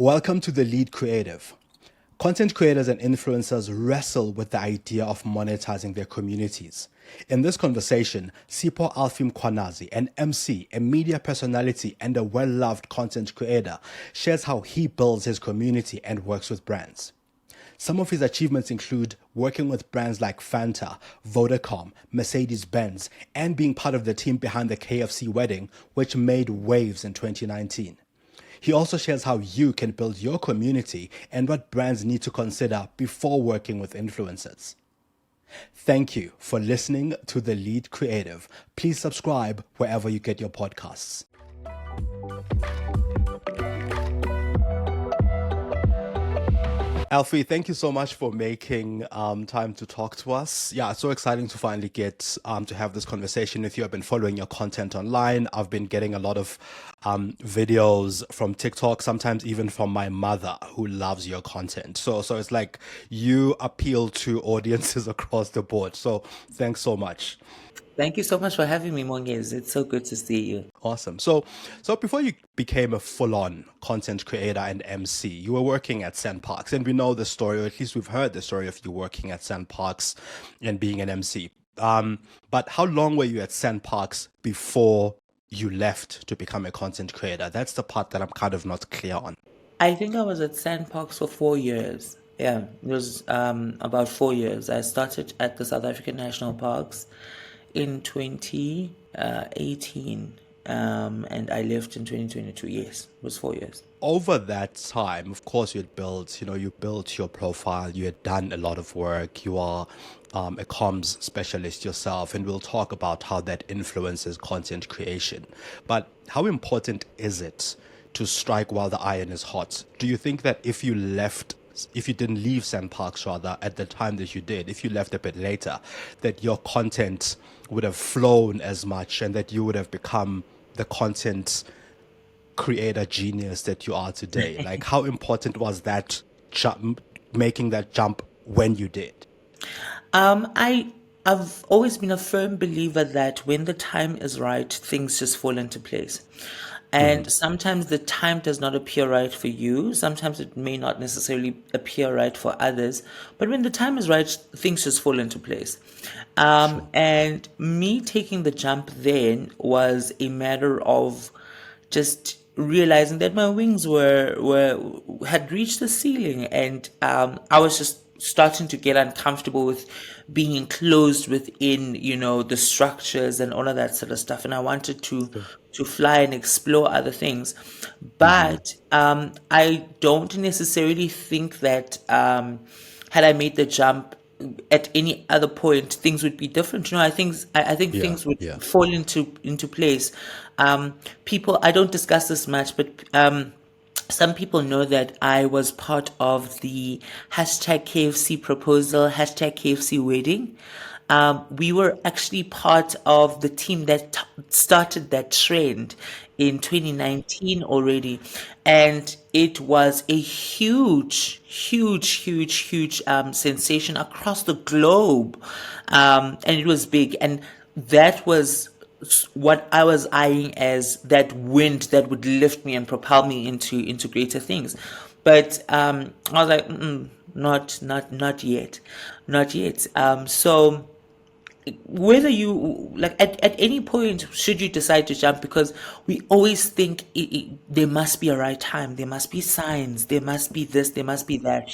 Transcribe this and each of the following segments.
Welcome to The Lead Creative. Content creators and influencers wrestle with the idea of monetizing their communities. In this conversation, Sipho Alphi Mkhwanazi, an MC, a media personality, and a well-loved content creator, shares how he builds his community and works with brands. Some of his achievements include working with brands like Fanta, Vodacom, Mercedes-Benz, and being part of the team behind the KFC wedding, which made waves in 2019. He also shares how you can build your community and what brands need to consider before working with influencers. Thank you for listening to The Lead Creative. Please subscribe wherever you get your podcasts. Alfie, thank you so much for making time to talk to us. Yeah, it's so exciting to finally get to have this conversation with you. I've been following your content online. I've been getting a lot of videos from TikTok, sometimes even from my mother who loves your content. So it's like you appeal to audiences across the board. So thanks so much. Thank you so much for having me, Mongez. It's so good to see you. Awesome. So before you became a full-on content creator and MC, you were working at Sandparks, and we know the story, or at least we've heard the story of you working at Sandparks and being an MC. But how long were you at Sandparks before you left to become a content creator? That's the part that I'm kind of not clear on. I think I was at Sandparks for 4 years. Yeah, it was about 4 years. I started at the South African National Parks in 2018, and I left in 2022. Yes, it was 4 years. Over that time, of course, you built your profile, you had done a lot of work, you are a comms specialist yourself, and we'll talk about how that influences content creation. But how important is it to strike while the iron is hot? Do you think that if you didn't leave Sandparks rather at the time that you did, if you left a bit later, that your content would have flown as much and that you would have become the content creator genius that you are today? Like, how important was that jump, making that jump when you did? I've always been a firm believer that when the time is right, things just fall into place. And sometimes the time does not appear right for you. Sometimes it may not necessarily appear right for others. But when the time is right, things just fall into place. Sure. And me taking the jump then was a matter of just realizing that my wings had reached the ceiling, and I was just starting to get uncomfortable with being enclosed within, the structures and all of that sort of stuff. And I wanted to fly and explore other things. But I don't necessarily think that had I made the jump at any other point, things would be different. I think things would fall into place. People, I don't discuss this much, but some people know that I was part of the hashtag KFC proposal, hashtag KFC wedding. We were actually part of the team that started that trend in 2019 already. And it was a huge sensation across the globe. And it was big. And that was what I was eyeing as that wind that would lift me and propel me into greater things. But I was like, not yet. So whether you at any point should you decide to jump, because we always think there must be a right time, there must be signs, there must be this, there must be that.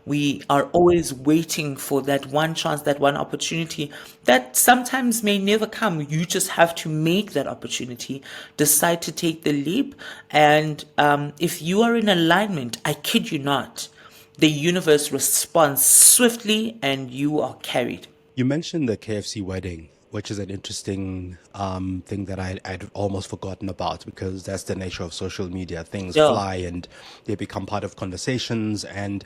We are always waiting for that one chance, that one opportunity that sometimes may never come. You just have to make that opportunity, decide to take the leap, and if you are in alignment, I kid you not, the universe responds swiftly and you are carried. You mentioned the KFC wedding, which is an interesting thing that I'd almost forgotten about, because that's the nature of social media. Things fly and they become part of conversations. And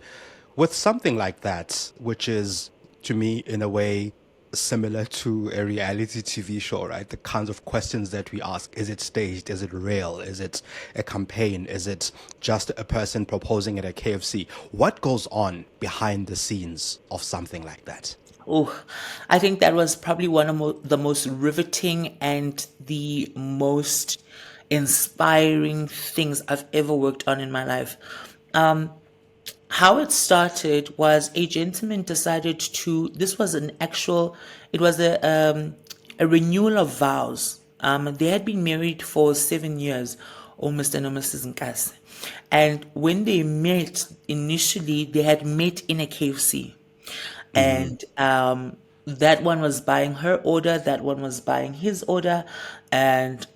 with something like that, which is, to me, in a way, similar to a reality TV show, right? The kinds of questions that we ask. Is it staged? Is it real? Is it a campaign? Is it just a person proposing at a KFC? What goes on behind the scenes of something like that? Oh, I think that was probably one of the most riveting and the most inspiring things I've ever worked on in my life. How it started was a gentleman decided to, this was an actual, it was a renewal of vows. They had been married for 7 years, or Mr. and Mrs. Nkasi. And when they met, initially, they had met in a KFC. And that one was buying her order, that one was buying his order. And,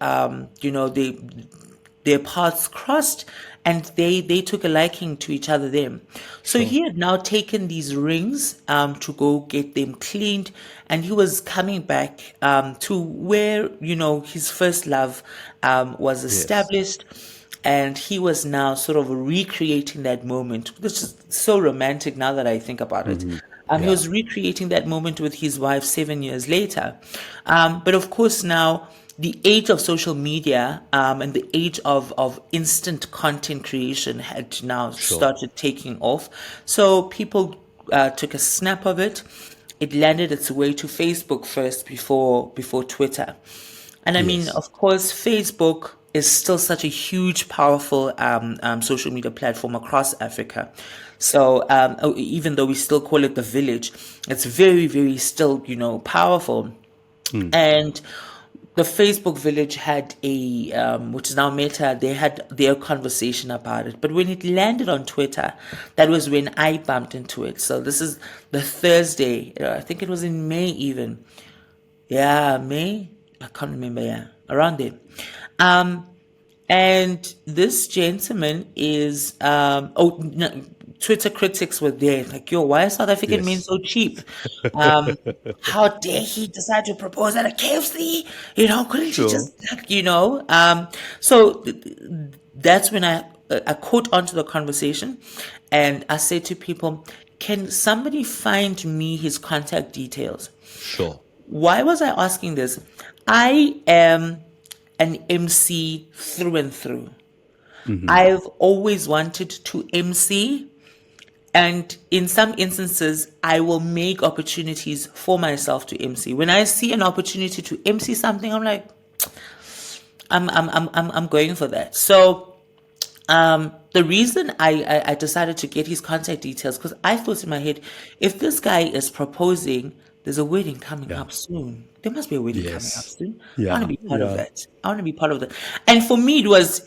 their paths crossed, and they took a liking to each other then. So he had now taken these rings to go get them cleaned, and he was coming back to where his first love was established. And he was now sort of recreating that moment, which is so romantic now that I think about it. He was recreating that moment with his wife 7 years later. But of course now, the age of social media and the age of instant content creation had now started taking off. So people took a snap of it. It landed its way to Facebook first before Twitter. And I mean, of course, Facebook is still such a huge, powerful social media platform across Africa. So even though we still call it the village, it's very, very still, powerful. And the Facebook village had which is now Meta, they had their conversation about it. But when it landed on Twitter, that was when I bumped into it. So this is the Thursday, I think it was in May even. Yeah, May? I can't remember, around there. And this gentleman is, Twitter critics were there, like, yo, why is South African men so cheap? How dare he decide to propose at a KFC? Couldn't he just, so that's when I caught onto the conversation, and I said to people, can somebody find me his contact details? Sure. Why was I asking this? I am an MC through and through. I've always wanted to MC, and in some instances, I will make opportunities for myself to MC. When I see an opportunity to MC something, I'm like, I'm going for that. So, the reason I decided to get his contact details, because I thought in my head, if this guy is proposing, there's a wedding coming up soon. There must be a wedding coming up soon. I want to be part of that. I want to be part of that. And for me, it was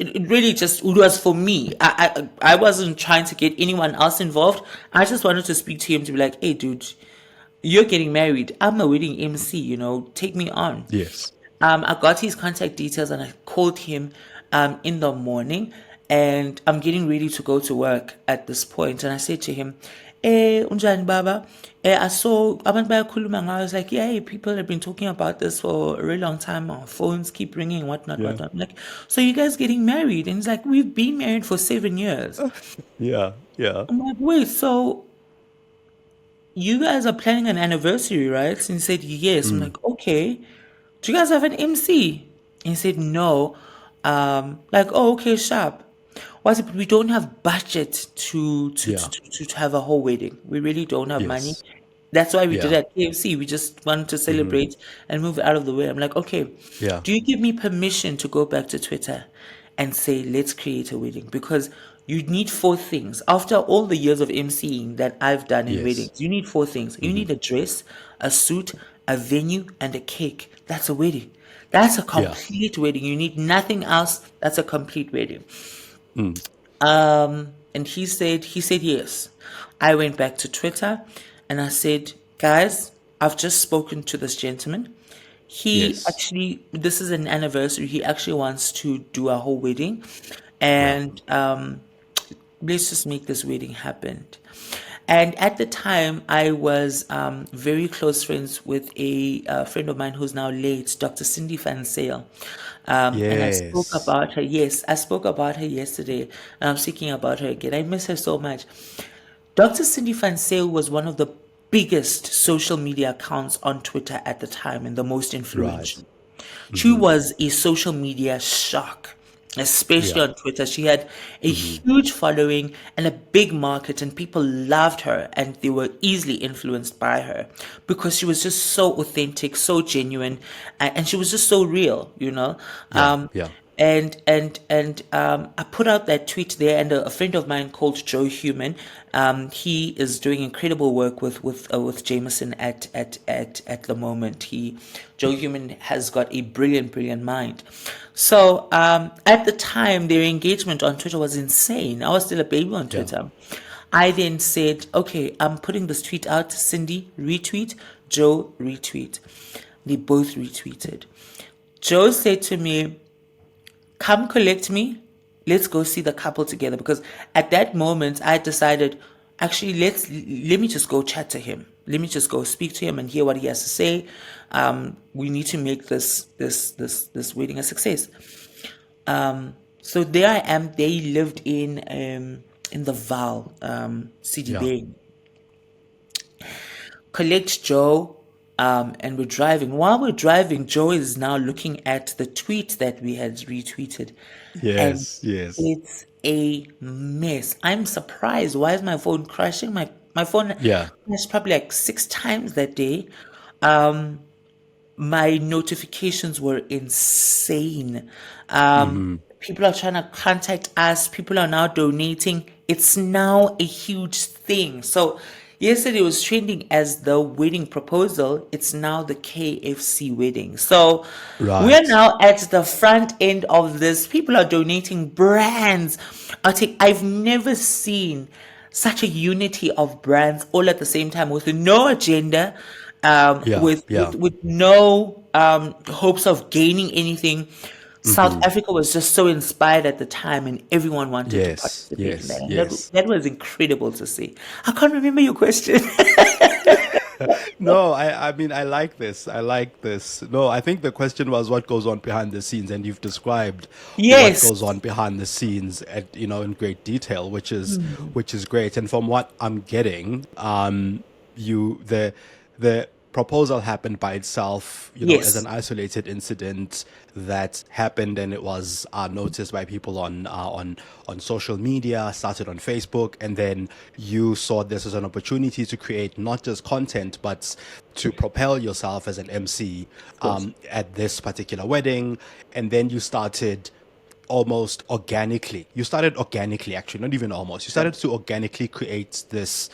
for me. I wasn't trying to get anyone else involved. I just wanted to speak to him to be like, hey, dude, you're getting married. I'm a wedding MC, take me on. Yes. I got his contact details and I called him in the morning, and I'm getting ready to go to work at this point. And I said to him, unjani baba? I saw abantu bayakhuluma ngayo. I was like, yeah, people have been talking about this for a really long time. Our phones keep ringing, whatnot. I'm like, so you guys getting married? And he's like, we've been married for 7 years. Yeah. I'm like, wait, so you guys are planning an anniversary, right? And he said, yes. I'm like, okay. Do you guys have an MC? And he said, no. Like, oh, okay, sharp. Was it? But we don't have budget to have a whole wedding. We really don't have money. That's why we did it at KFC. We just wanted to celebrate and move out of the way. I'm like, okay, do you give me permission to go back to Twitter and say, let's create a wedding? Because you need 4 things. After all the years of MCing that I've done in weddings, you need 4 things. You need a dress, a suit, a venue, and a cake. That's a wedding. That's a complete wedding. You need nothing else. That's a complete wedding. And he said yes. I went back to Twitter and I said, guys, I've just spoken to this gentleman. He actually, this is an anniversary. He actually wants to do a whole wedding, and let's just make this wedding happen. And at the time, I was very close friends with a friend of mine who's now late, Dr. Cindy Van Sale. And I spoke about her. Yes, I spoke about her yesterday, and I'm speaking about her again. I miss her so much. Dr. Cindy Van Sale was one of the biggest social media accounts on Twitter at the time and the most influential. She was a social media shark, especially on Twitter. She had a huge following and a big market, and people loved her, and they were easily influenced by her because she was just so authentic, so genuine, and she was just so real, And I put out that tweet there, and a friend of mine called Joe Human, he is doing incredible work with Jameson at the moment. Joe Human has got a brilliant mind. So at the time, their engagement on Twitter was insane. I was still a baby on Yeah. Twitter. I then said, okay, I'm putting this tweet out. Cindy, retweet. Joe, retweet. They both retweeted. Joe said to me, come collect me. Let's go see the couple together. Because at that moment, I decided, actually, let me just go chat to him. Let me just go speak to him and hear what he has to say. We need to make this wedding a success. So there I am. They lived in the Val, City Yeah. Bay. Collect Joe, and we're driving. While we're driving, Joe is now looking at the tweet that we had retweeted, and Yes. Yes. it's a mess. I'm surprised. Why is my phone crashing? My phone Yeah. crashed probably like 6 times that day. My notifications were insane. People are trying to contact us. People are now donating. It's now a huge thing. So yesterday was trending as the wedding proposal. It's now the KFC wedding. So we're Right. now at the front end of this. People are donating brands. I've never seen such a unity of brands all at the same time with no agenda, Yeah. Yeah. with no hopes of gaining anything. South Hmm. Africa was just so inspired at the time, and everyone wanted to Yes. participate in that. Yes. And Yes. that was incredible to see. I can't remember your question. No, I mean, I like this. I like this. No, I think the question was what goes on behind the scenes, and you've described what Yes. goes on behind the scenes at, in great detail, which is great. And from what I'm getting, the proposal happened by itself, as Yes. an isolated incident that happened, and it was noticed by people on social media, started on Facebook, and then you saw this as an opportunity to create not just content but to propel yourself as an MC Of course. at this particular wedding, and then you started almost organically. You started organically, actually, not even almost. You Yeah. started to organically create this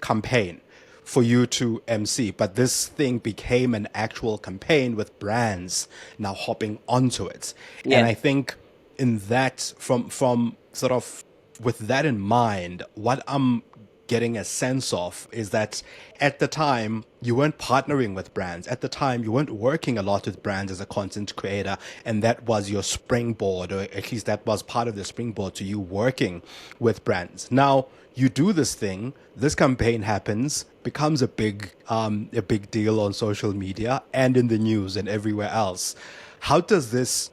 campaign for you to MC, but this thing became an actual campaign with brands now hopping onto it. And Yeah. I think in that, from sort of with that in mind, what I'm getting a sense of is that at the time you weren't partnering with brands. At the time you weren't working a lot with brands as a content creator, and that was your springboard, or at least that was part of the springboard to you working with brands. Now you do this thing, this campaign happens, becomes a big deal on social media and in the news and everywhere else. How does this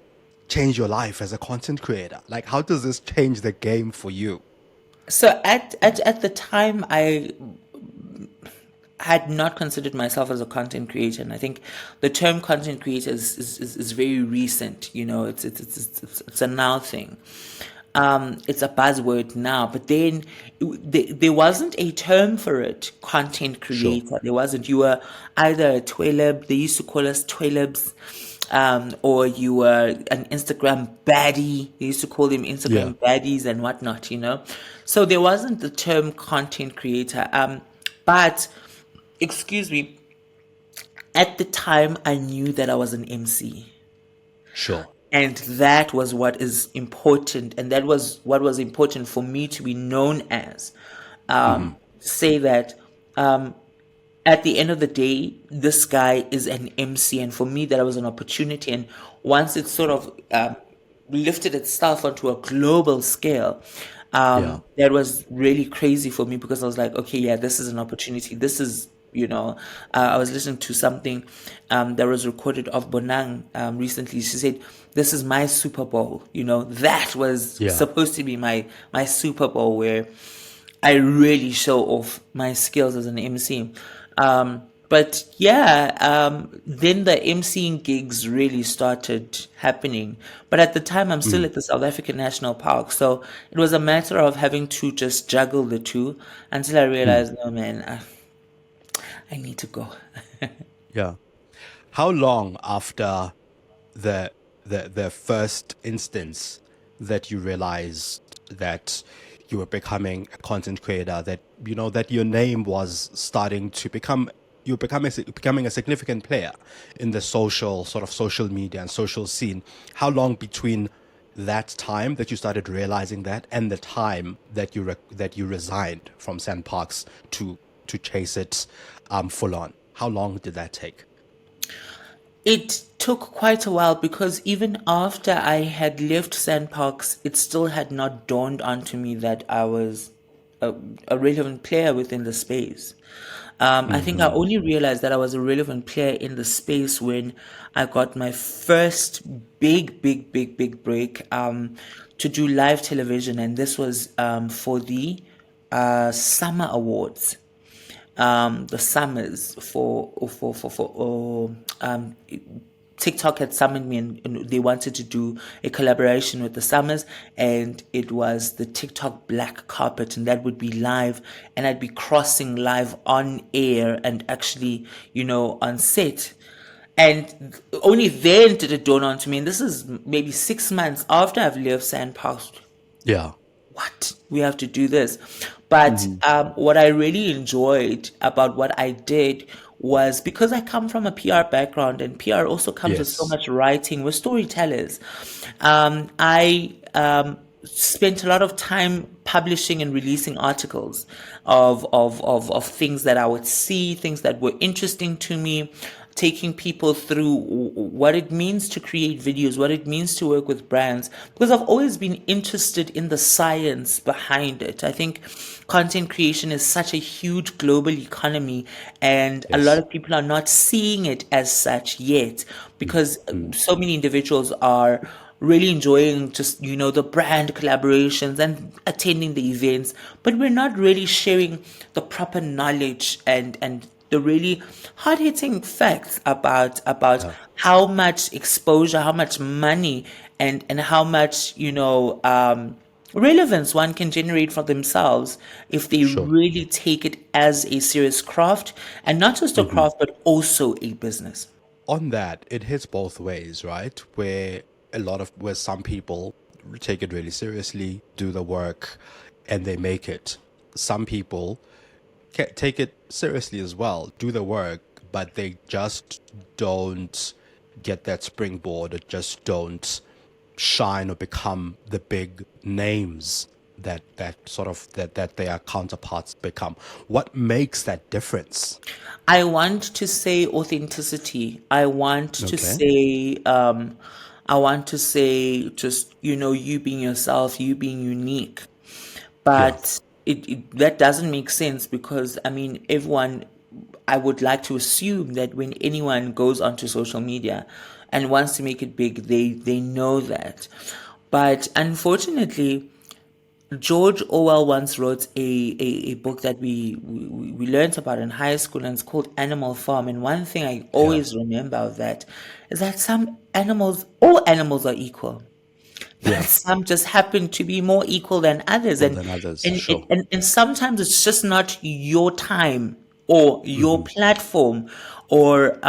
change your life as a content creator? Like, how does this change the game for you? So at the time, I had not considered myself as a content creator, and I think the term content creator is very recent. It's a now thing. It's a buzzword now, but then there wasn't a term for it. Content Sure. creator. There wasn't. You were either a tweleb. They used to call us twelebs. Or you were an Instagram baddie. They used to call them Yeah. Instagram baddies and whatnot. So there wasn't the term content creator. But excuse me, at the time I knew that I was an MC. Sure. And that was what is important, and that was what was important for me to be known as. Say that at the end of the day, this guy is an MC, and for me, that was an opportunity. And once it sort of lifted itself onto a global scale, Yeah. that was really crazy for me, because I was like, okay, yeah, this is an opportunity. This is, I was listening to something that was recorded of Bonang recently. She said, "This is my Super Bowl." That was Yeah. supposed to be my Super Bowl, where I really show off my skills as an MC. But yeah, then the MCing gigs really started happening. But at the time, I'm still at the South African National Park. So it was a matter of having to just juggle the two until I realized, no, man, I need to go. Yeah. How long after the the first instance that you realized that you were becoming a content creator, that that your name was starting to become, becoming a significant player in the social media and social scene? How long between that time that you started realizing that and the time that that you resigned from Sandparks to chase it full on? How long did that take? It took quite a while because even after I had left Sandparks, it still had not dawned onto me that I was a relevant player within the space. I think I only realized that I was a relevant player in the space when I got my first big break to do live television, and this was for the Summer Awards, the summers for TikTok had summoned me, and they wanted to do a collaboration with the Summers, and it was the TikTok black carpet, and that would be live, and I'd be crossing live on air and actually, on set. And only then did it dawn on to me, and this is maybe 6 months after I've left Sandparks, Yeah. what, we have to do this. But what I really enjoyed about what I did was, because I come from a PR background, and PR also comes with so Yes. much writing. We're storytellers. I spent a lot of time publishing and releasing articles of things that I would see, things that were interesting to me, taking people through what it means to create videos, what it means to work with brands, because I've always been interested in the science behind it. I think content creation is such a huge global economy, and a lot Yes. of people are not seeing it as such yet, because so many individuals are really enjoying just the brand collaborations and attending the events, but we're not really sharing the proper knowledge and the really hard-hitting facts about Yeah. how much exposure, how much money, and how much relevance one can generate for themselves if they Sure. really take it as a serious craft, and not just a craft but also a business. On that, it hits both ways, right? Where some people take it really seriously, do the work, and they make it. Some people take it seriously as well, do the work, but they just don't get that springboard, or just don't shine or become the big names that their counterparts become. What makes that difference? I want to say authenticity. Okay. I want to say just, you being yourself, you being unique. Yeah. But that doesn't make sense, because, I mean, everyone, I would like to assume that when anyone goes onto social media and wants to make it big, they know that. But unfortunately, George Orwell once wrote a book that we learned about in high school, and it's called Animal Farm. And one thing I Yeah. always remember of that is that all animals are equal, but Yeah. some just happen to be more equal than others. More And than others. and, Sure. and sometimes it's just not your time or your platform, or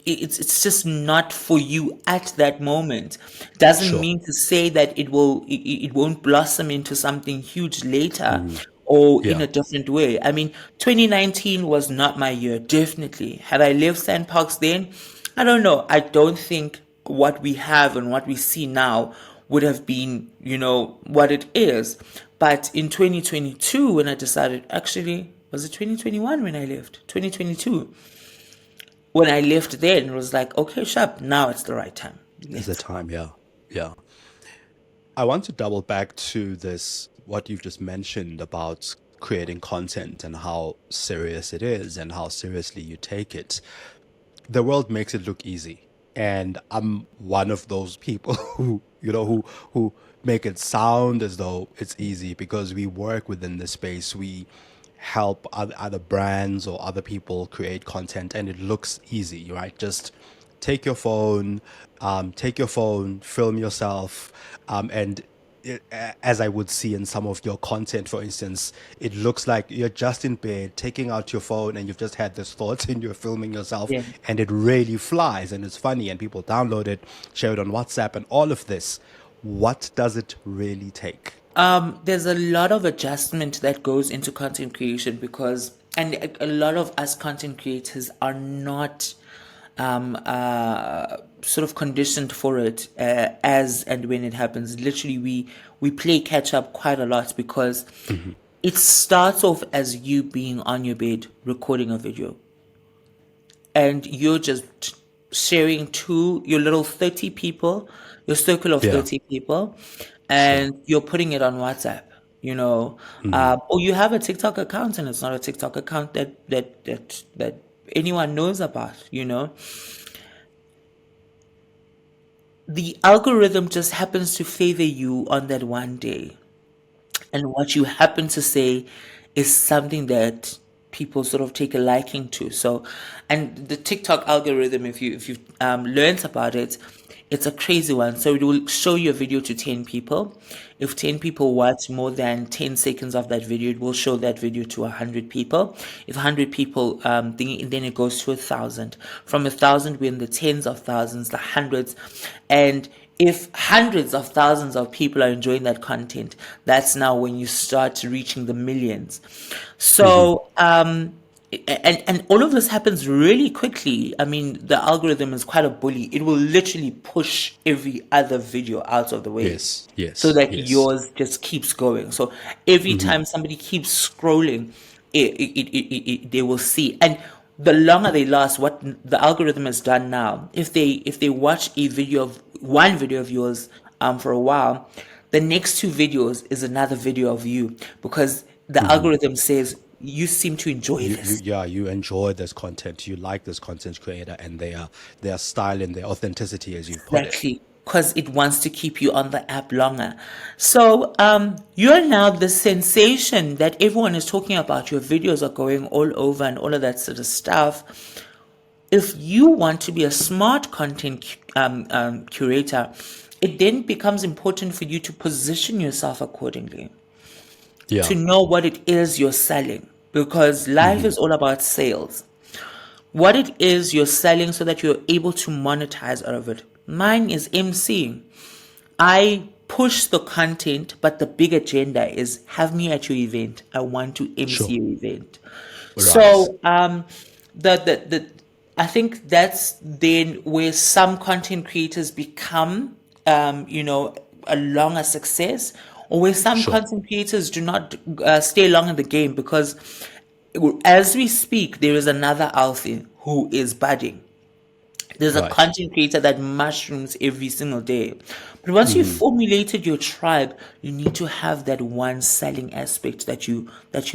it's just not for you at that moment. Doesn't Sure. mean to say that it won't blossom into something huge later, or in Yeah. a different way. I mean, 2019 was not my year, definitely. Had I lived Sandparks then, I don't know. I don't think what we have and what we see now would have been, what it is. But in 2022, when I decided, actually, was it 2021 when I left? 2022. When I left then, it was like, okay, sharp, now it's the right time. Is the Let's go. time. Yeah. Yeah. I want to double back to this, what you've just mentioned about creating content and how serious it is and how seriously you take it. The world makes it look easy. And I'm one of those people who make it sound as though it's easy, because we work within the space. We help other brands or other people create content, and it looks easy, right? Just take your phone, film yourself, and as I would see in some of your content, for instance, it looks like you're just in bed, taking out your phone, and you've just had this thought and you're filming yourself, Yeah. and it really flies and it's funny, and people download it, share it on WhatsApp, and all of this. What does it really take? There's a lot of adjustment that goes into content creation because, and a lot of us content creators are not sort of conditioned for it as and when it happens. Literally, we play catch up quite a lot because it starts off as you being on your bed recording a video, and you're just sharing to your little 30 people, your circle of Yeah. 30 people, and you're putting it on WhatsApp, or you have a TikTok account and it's not a TikTok account that anyone knows about, The algorithm just happens to favor you on that one day. And what you happen to say is something that people sort of take a liking to. So, and the TikTok algorithm, if you've learned about it, it's a crazy one. So it will show you a video to 10 people. If 10 people watch more than 10 seconds of that video, it will show that video to 100 people. If 100 people, then it goes to 1,000. From 1,000, we're in the tens of thousands, the hundreds. And if hundreds of thousands of people are enjoying that content, that's now when you start reaching the millions. So, and all of this happens really quickly. I mean, the algorithm is quite a bully. It will literally push every other video out of the way. Yes, yes, So that yes. yours just keeps going. So every time somebody keeps scrolling, they will see. And the longer they last, what the algorithm has done now, if they watch one video of yours for a while, the next two videos is another video of you, because the algorithm says you seem to enjoy this. You enjoy this content, you like this content creator and their style and their authenticity, as you put it. Exactly, because it wants to keep you on the app longer. So you're now the sensation that everyone is talking about. Your videos are going all over and all of that sort of stuff. If you want to be a smart content curator, it then becomes important for you to position yourself accordingly, Yeah. to know what it is you're selling, because life is all about sales. What it is you're selling so that you're able to monetize out of it. Mine is MC. I push the content, but the big agenda is have me at your event. I want to MC Sure. your event. Right. So I think that's then where some content creators become a longer success, or where some Sure. content creators do not stay long in the game, because as we speak, there is another Alphi who is budding. There's a Right. content creator that mushrooms every single day. But once you've formulated your tribe, you need to have that one selling aspect that you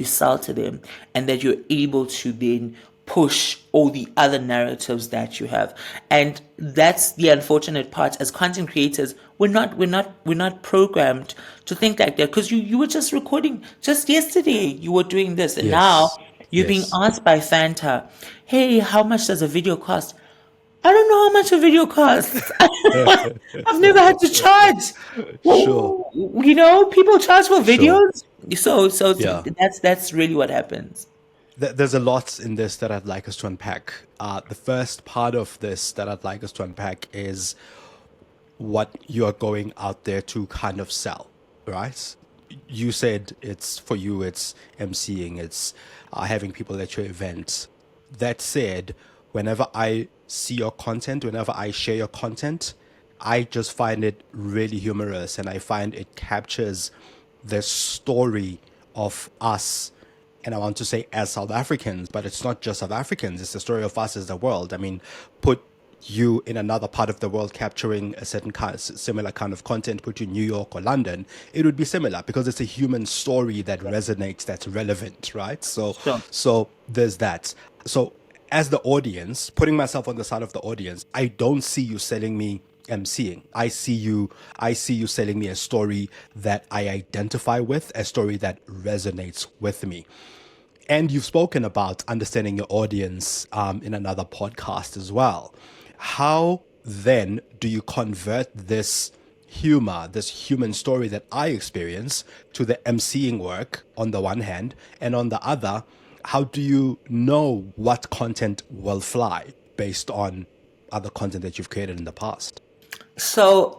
sell to them, and that you're able to then push all the other narratives that you have. And that's the unfortunate part. As content creators, we're not programmed to think like that, because you were just recording just yesterday, you were doing this, and Yes. now you're being Yes. asked by Fanta, hey, how much does a video cost? I don't know how much a video costs. I've never had to charge. Sure. People charge for videos. So Yeah. that's really what happens. There's a lot in this that I'd like us to unpack. The first part of this that I'd like us to unpack is what you are going out there to kind of sell, right? You said it's for you, it's emceeing, it's having people at your event. That said, whenever I see your content, whenever I share your content, I just find it really humorous, and I find it captures the story of us. And I want to say as South Africans, but it's not just South Africans, it's the story of us as the world. I mean, put you in another part of the world capturing a certain kind, similar kind of content, put you in New York or London, it would be similar, because it's a human story that resonates, that's relevant, right? So, Sure. so there's that. So as the audience, putting myself on the side of the audience, I don't see you selling me emceeing. I see you selling me a story that I identify with, a story that resonates with me. And you've spoken about understanding your audience in another podcast as well. How then do you convert this humor, this human story that I experience, to the emceeing work on the one hand, and on the other, how do you know what content will fly based on other content that you've created in the past? So,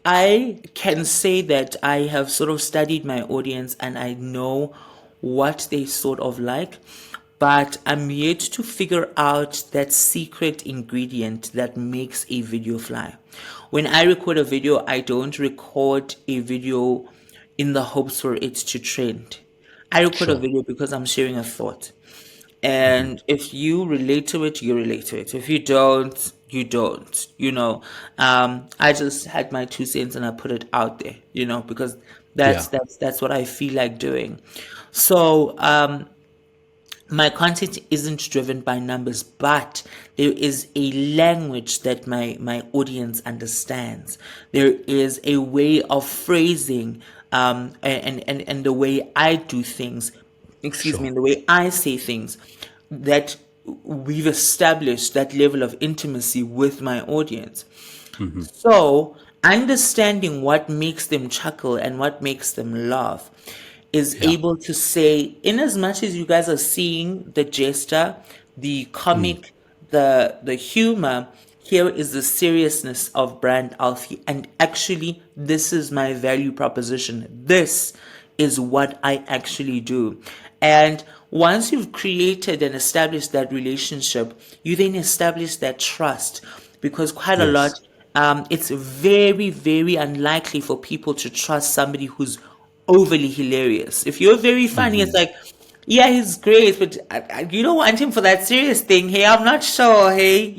I can say that I have sort of studied my audience and I know what they sort of like, but I'm yet to figure out that secret ingredient that makes a video fly. When I record a video, I don't record a video in the hopes for it to trend. I record a Sure. video because I'm sharing a thought. And if you relate to it, you relate to it. If you don't, you don't. I just had my 2 cents and I put it out there. Because Yeah. that's what I feel like doing. So my content isn't driven by numbers, but there is a language that my audience understands. There is a way of phrasing, and the way I do things, excuse me, Sure. and the way I say things, that we've established that level of intimacy with my audience. So, understanding what makes them chuckle and what makes them laugh is Yeah. able to say, in as much as you guys are seeing the jester, the comic, the humor, here is the seriousness of brand Alfie. And actually, this is my value proposition. This is what I actually do. And once you've created and established that relationship, you then establish that trust, because quite a lot, Yes. it's very, very unlikely for people to trust somebody who's overly hilarious. If you're very funny, it's like, yeah, he's great, but you don't want him for that serious thing. Hey, I'm not sure. Hey.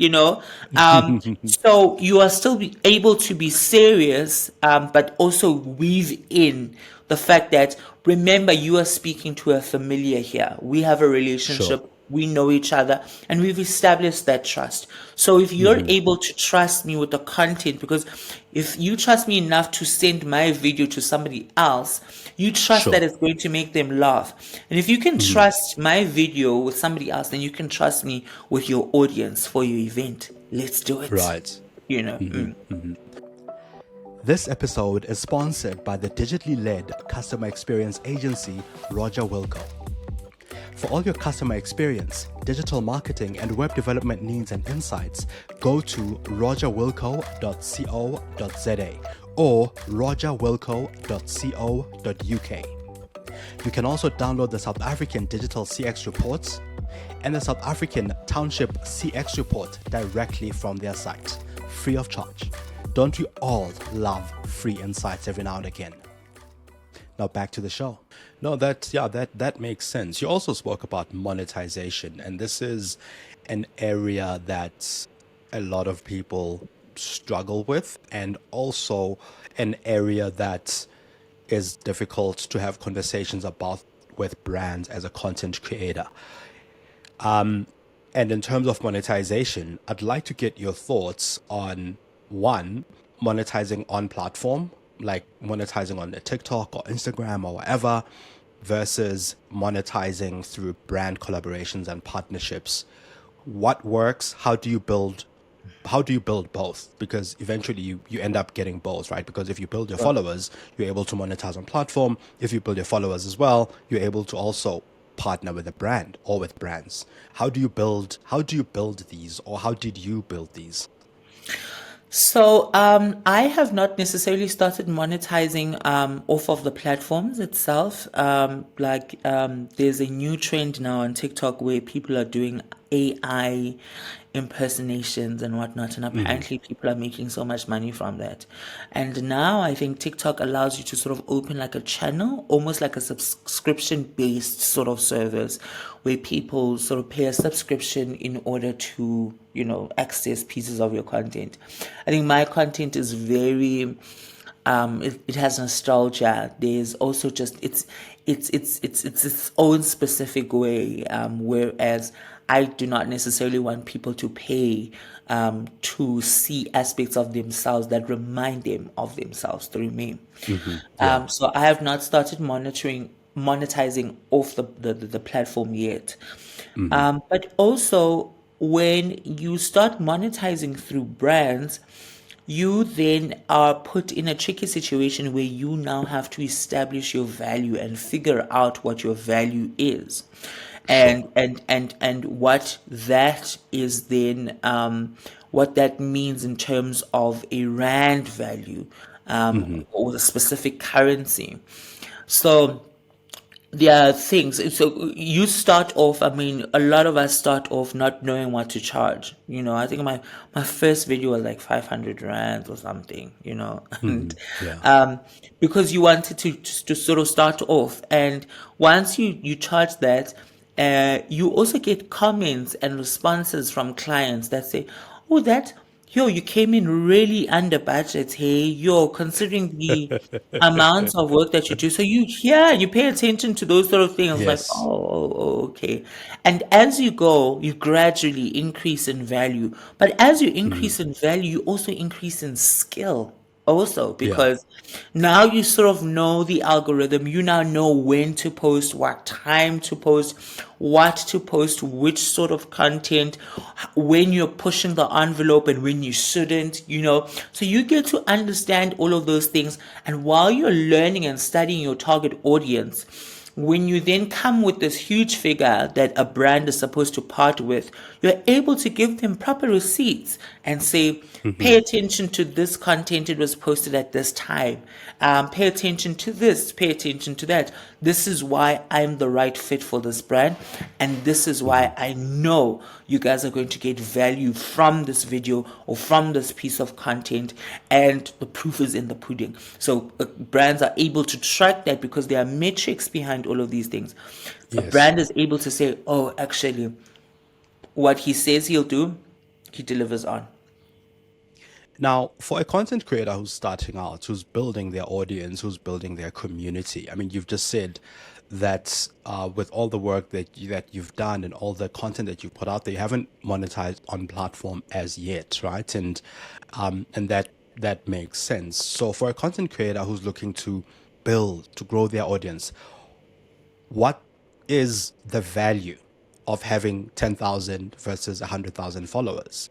So you are still able to be serious, but also weave in the fact that, remember, you are speaking to a familiar here. We have a Sure. relationship. We know each other and we've established that trust. So if you're able to trust me with the content, because if you trust me enough to send my video to somebody else, you trust that Sure. it's going to make them laugh. And if you can trust my video with somebody else, then you can trust me with your audience for your event. Let's do it. Right. Mm. This episode is sponsored by the digitally led customer experience agency Roger Wilco. For all your customer experience, digital marketing, and web development needs and insights, go to rogerwilco.co.za or rogerwilco.co.uk. You can also download the South African Digital CX Reports and the South African Township CX Report directly from their site, free of charge. Don't we all love free insights every now and again? Now back to the show. No, that makes sense. You also spoke about monetization, and this is an area that a lot of people struggle with, and also an area that is difficult to have conversations about with brands as a content creator. And in terms of monetization, I'd like to get your thoughts on one, monetizing on platform, like monetizing on the TikTok or Instagram or whatever, versus monetizing through brand collaborations and partnerships. What works? How do you build both? Because eventually you end up getting both, right? Because if you build your followers, you're able to monetize on platform. If you build your followers as well, you're able to also partner with a brand or with brands. How do you build these, or how did you build these? So I have not necessarily started monetizing off of the platforms itself. There's a new trend now on TikTok where people are doing AI impersonations and whatnot, and apparently people are making so much money from that. And now I think TikTok allows you to sort of open like a channel, almost like a subscription based sort of service, where people sort of pay a subscription in order to, access pieces of your content. I think my content is very, it has nostalgia. There's also just it's its own specific way. Whereas I do not necessarily want people to pay to see aspects of themselves that remind them of themselves through me. Yeah. So I have not started monetizing off the platform yet. But also, when you start monetizing through brands, you then are put in a tricky situation where you now have to establish your value and figure out what your value is, Sure. and what that is then, what that means in terms of a rand value, or the specific currency. So there are things. So you start off, I mean, a lot of us start off not knowing what to charge. I think my first video was like 500 rands or something, and Yeah. because you wanted to sort of start off. And once you charge that, you also get comments and responses from clients that say, oh, you came in really under budget. Hey, considering the amounts of work that you do. So you pay attention to those sort of things, like, Yes. okay. And as you go, you gradually increase in value. But as you Mhm. increase in value, you also increase in skill also, Yeah. because now you sort of know the algorithm. You now know when to post, what time to post, what to post, which sort of content, when you're pushing the envelope and when you shouldn't, so you get to understand all of those things. And while you're learning and studying your target audience, when you then come with this huge figure that a brand is supposed to part with, you're able to give them proper receipts and say, pay Mhm. attention to this content, it was posted at this time. Pay attention to this, pay attention to that. This is why I'm the right fit for this brand. And this is why Mhm. I know you guys are going to get value from this video or from this piece of content. And the proof is in the pudding. So brands are able to track that because there are metrics behind all of these things. A Yes. brand is able to say, oh, actually, what he says he'll do, he delivers on. Now, for a content creator who's starting out, who's building their audience, who's building their community, I mean, you've just said that with all the work that you've done and all the content that you put out there, you haven't monetized on platform as yet, right? And that makes sense. So, for a content creator who's looking to build, to grow their audience, what is the value of having 10,000 versus 100,000 followers?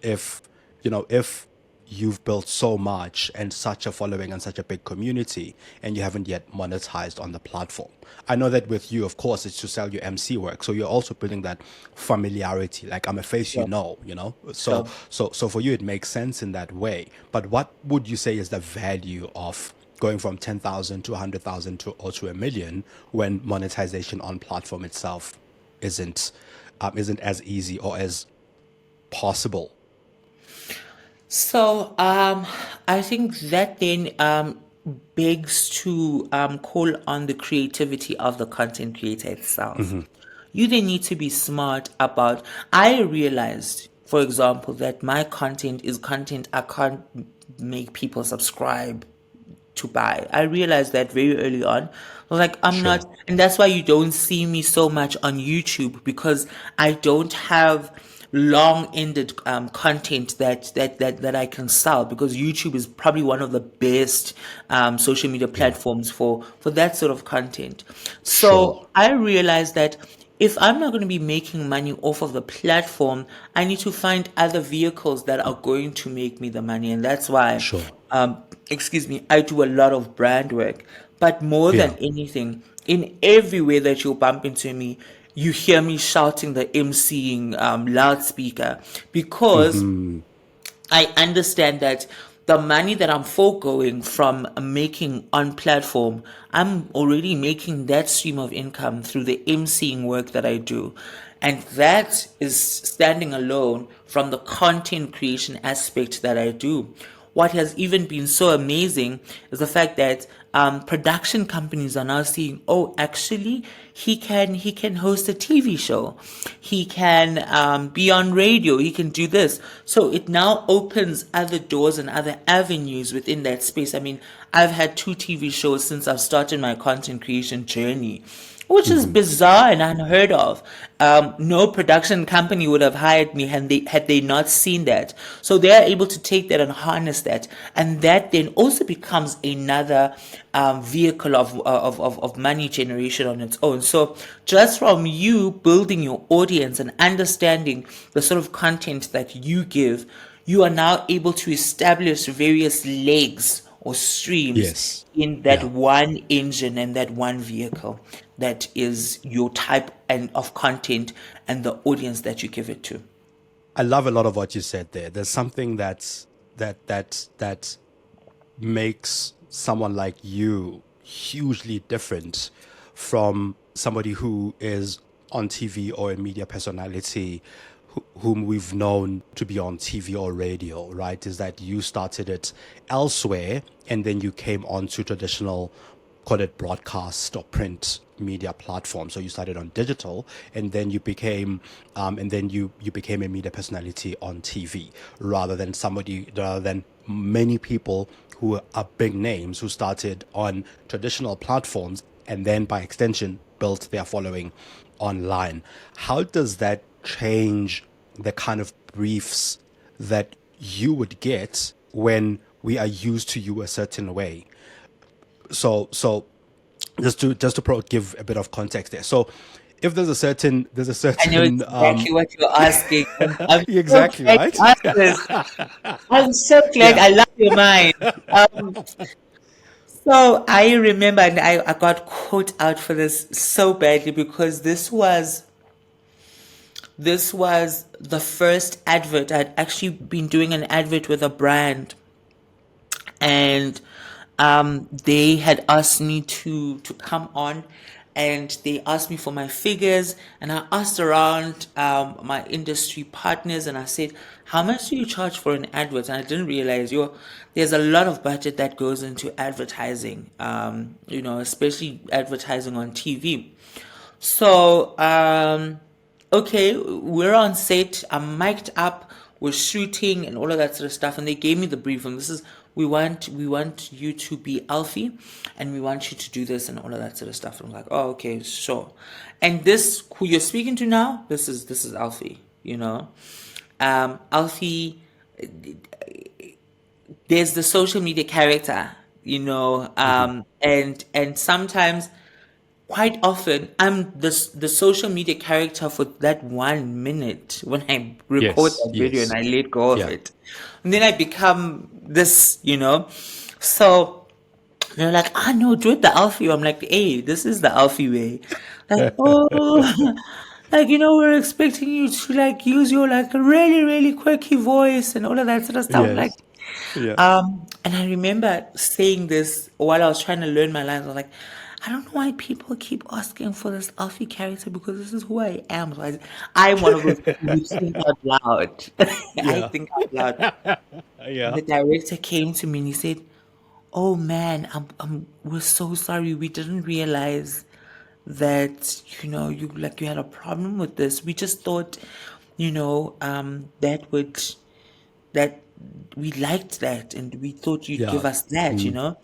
If if you've built so much and such a following and such a big community and you haven't yet monetized on the platform. I know that with you, of course, it's to sell your MC work, so you're also building that familiarity, like I'm a face, Sure. so Sure. for you it makes sense in that way. But what would you say is the value of going from 10,000 to 100,000 to or to a million when monetization on platform itself isn't isn't as easy or as possible? So, I think that then begs to call on the creativity of the content creator itself. You then need to be smart about. I realized, for example, that my content is content I can't make people subscribe to buy. I realized that very early on. I was like, I'm Sure. not, and that's why you don't see me so much on YouTube, because I don't have long-ended content that I can sell, because YouTube is probably one of the best social media Yeah. platforms for that sort of content. Sure. So I realized that if I'm not going to be making money off of the platform, I need to find other vehicles that are going to make me the money. And that's why, Sure. excuse me, I do a lot of brand work. But more than Yeah. anything, in every way that you'll bump into me, you hear me shouting the emceeing loudspeaker, because Hmm. I understand that the money that I'm foregoing from making on platform, I'm already making that stream of income through the emceeing work that I do. And that is standing alone from the content creation aspect that I do. What has even been so amazing is the fact that production companies are now seeing, oh, actually, he can host a TV show, he can be on radio, he can do this. So it now opens other doors and other avenues within that space. I mean, I've had 2 TV shows since I've started my content creation journey, which is bizarre and unheard of. No production company would have hired me had they not seen that. So they are able to take that and harness that, and that then also becomes another vehicle of money generation on its own. So just from you building your audience and understanding the sort of content that you give, you are now able to establish various legs or streams Yes. in that Yeah. one engine and that one vehicle that is your type and of content and the audience that you give it to. I love a lot of what you said there. There's something that makes someone like you hugely different from somebody who is on TV or a media personality whom we've known to be on TV or radio, right? Is that you started it elsewhere and then you came onto traditional, call it broadcast or print media platform. So you started on digital, and then you became a media personality on TV, rather than many people who are big names who started on traditional platforms and then by extension built their following online. How does that change the kind of briefs that you would get when we are used to you a certain way? So just to give a bit of context there. So if there's a I know certain exactly what you're asking. I'm so exactly, glad right? you asked this. I'm so glad. Yeah. I love your mind. So I remember, and I got caught out for this so badly because this was the first advert. I'd actually been doing an advert with a brand, and they had asked me to come on, and they asked me for my figures, and I asked around my industry partners, and I said, how much do you charge for an advert? And I didn't realize there's a lot of budget that goes into advertising, especially advertising on TV. So, okay, we're on set. I'm mic'd up. We're shooting and all of that sort of stuff. And they gave me the brief. And this is we want you to be Alfie, and we want you to do this and all of that sort of stuff. And I'm like, oh, okay, sure. And this who you're speaking to now, this is Alfie. Alfie. There's the social media character, and sometimes quite often I'm the social media character for that 1 minute when I record Yes. that video and Yes. I let go of Yeah. it. And then I become this. So they're like, no, do it the Alfie way. I'm like, hey, this is the Alfie way. Like, oh, like, we're expecting you to like use your like really, really quirky voice and all of that sort of stuff. I'm like, Yes. Yeah. and I remember saying this while I was trying to learn my lines. I was like, I don't know why people keep asking for this Alfie character because this is who I am. So I'm one of those people who think out loud. I Yeah. think out loud. And Yeah. the director came to me and he said, "Oh man, we're so sorry. We didn't realize that you had a problem with this. We just thought, that we liked that and we thought you'd Yeah. give us that.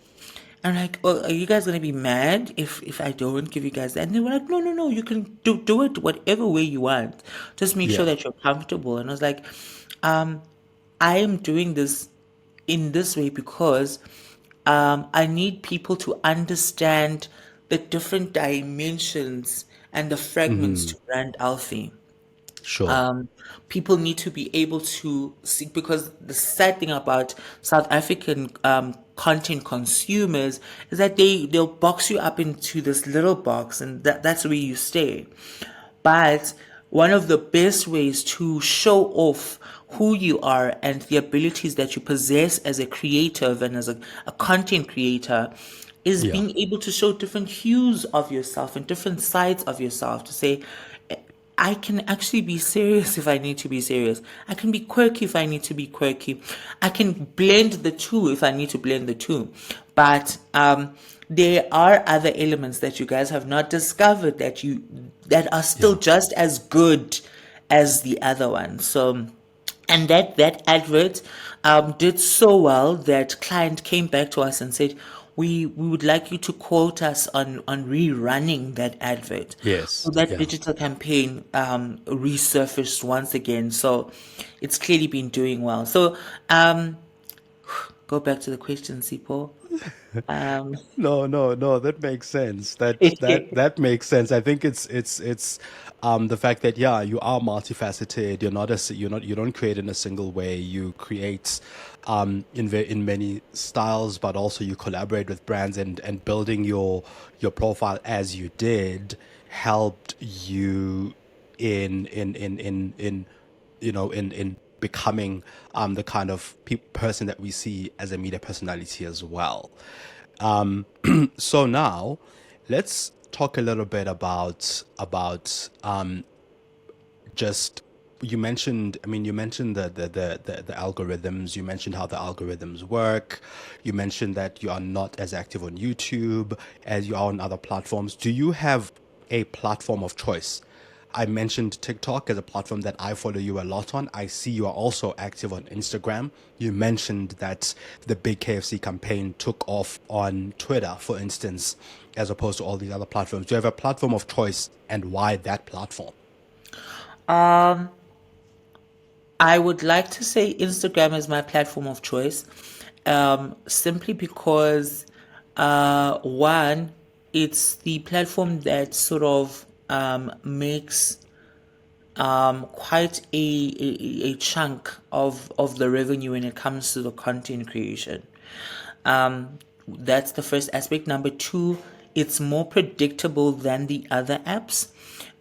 I'm like, oh, are you guys gonna be mad if I don't give you guys that? And they were like, no, no, no, you can do it whatever way you want. Just make sure Yeah. that you're comfortable. And I was like, um, I am doing this in this way because I need people to understand the different dimensions and the fragments to brand Alfie. Sure. um, People need to be able to see, because the sad thing about South African content consumers is that they'll box you up into this little box, and that's where you stay. But one of the best ways to show off who you are and the abilities that you possess as a creative and as a content creator is Yeah. being able to show different hues of yourself and different sides of yourself, to say, I can actually be serious if I need to be serious. I can be quirky if I need to be quirky. I can blend the two if I need to blend the two. But there are other elements that you guys have not discovered that are still Yeah. just as good as the other one. So, and that advert did so well that client came back to us and said, we would like you to quote us on rerunning that advert. So Yes. that Yeah. digital campaign resurfaced once again. So it's clearly been doing well. So go back to the question, Sipho. Um, No. That makes sense. That makes sense. I think it's the fact that yeah, you are multifaceted. You don't create in a single way. You create in many styles, but also you collaborate with brands and building your profile as you did helped you in in becoming the kind of person that we see as a media personality as well. So now, let's talk a little bit about just you mentioned the algorithms. You mentioned how the algorithms work. You mentioned that you are not as active on YouTube as you are on other platforms. Do you have a platform of choice? I mentioned TikTok as a platform that I follow you a lot on. I see you are also active on Instagram. You mentioned that the big KFC campaign took off on Twitter, for instance, as opposed to all these other platforms. Do you have a platform of choice, and why that platform? um, I would like to say Instagram is my platform of choice, simply because, one, it's the platform that sort of makes quite a chunk of the revenue when it comes to the content creation. That's the first aspect. Number two, it's more predictable than the other apps.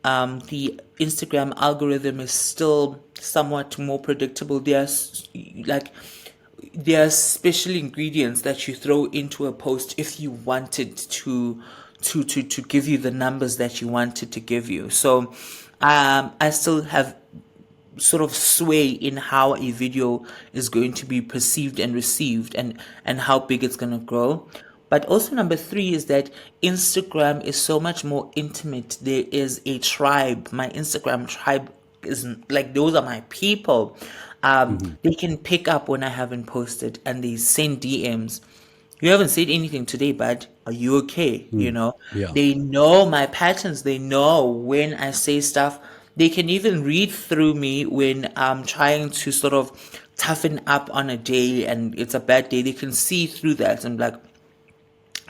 The Instagram algorithm is still somewhat more predictable. Like there are special ingredients that you throw into a post if you wanted to give you the numbers that you wanted to give you. So I still have sort of sway in how a video is going to be perceived and received, and how big it's going to grow. But also number three is that Instagram is so much more intimate. There is a tribe. My Instagram tribe is like, those are my people. They can pick up when I haven't posted, and they send DMs. You haven't said anything today, bud. Are you okay? Yeah. They know my patterns. They know when I say stuff. They can even read through me when I'm trying to sort of toughen up on a day and it's a bad day. They can see through that and like,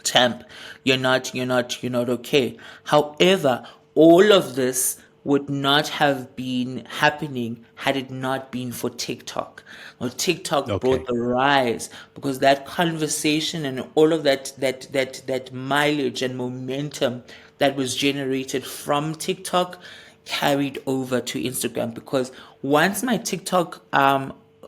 champ, you're not okay. However, all of this would not have been happening had it not been for TikTok. Now, TikTok brought Okay. the rise, because that conversation and all of that mileage and momentum that was generated from TikTok carried over to Instagram. Because once my TikTok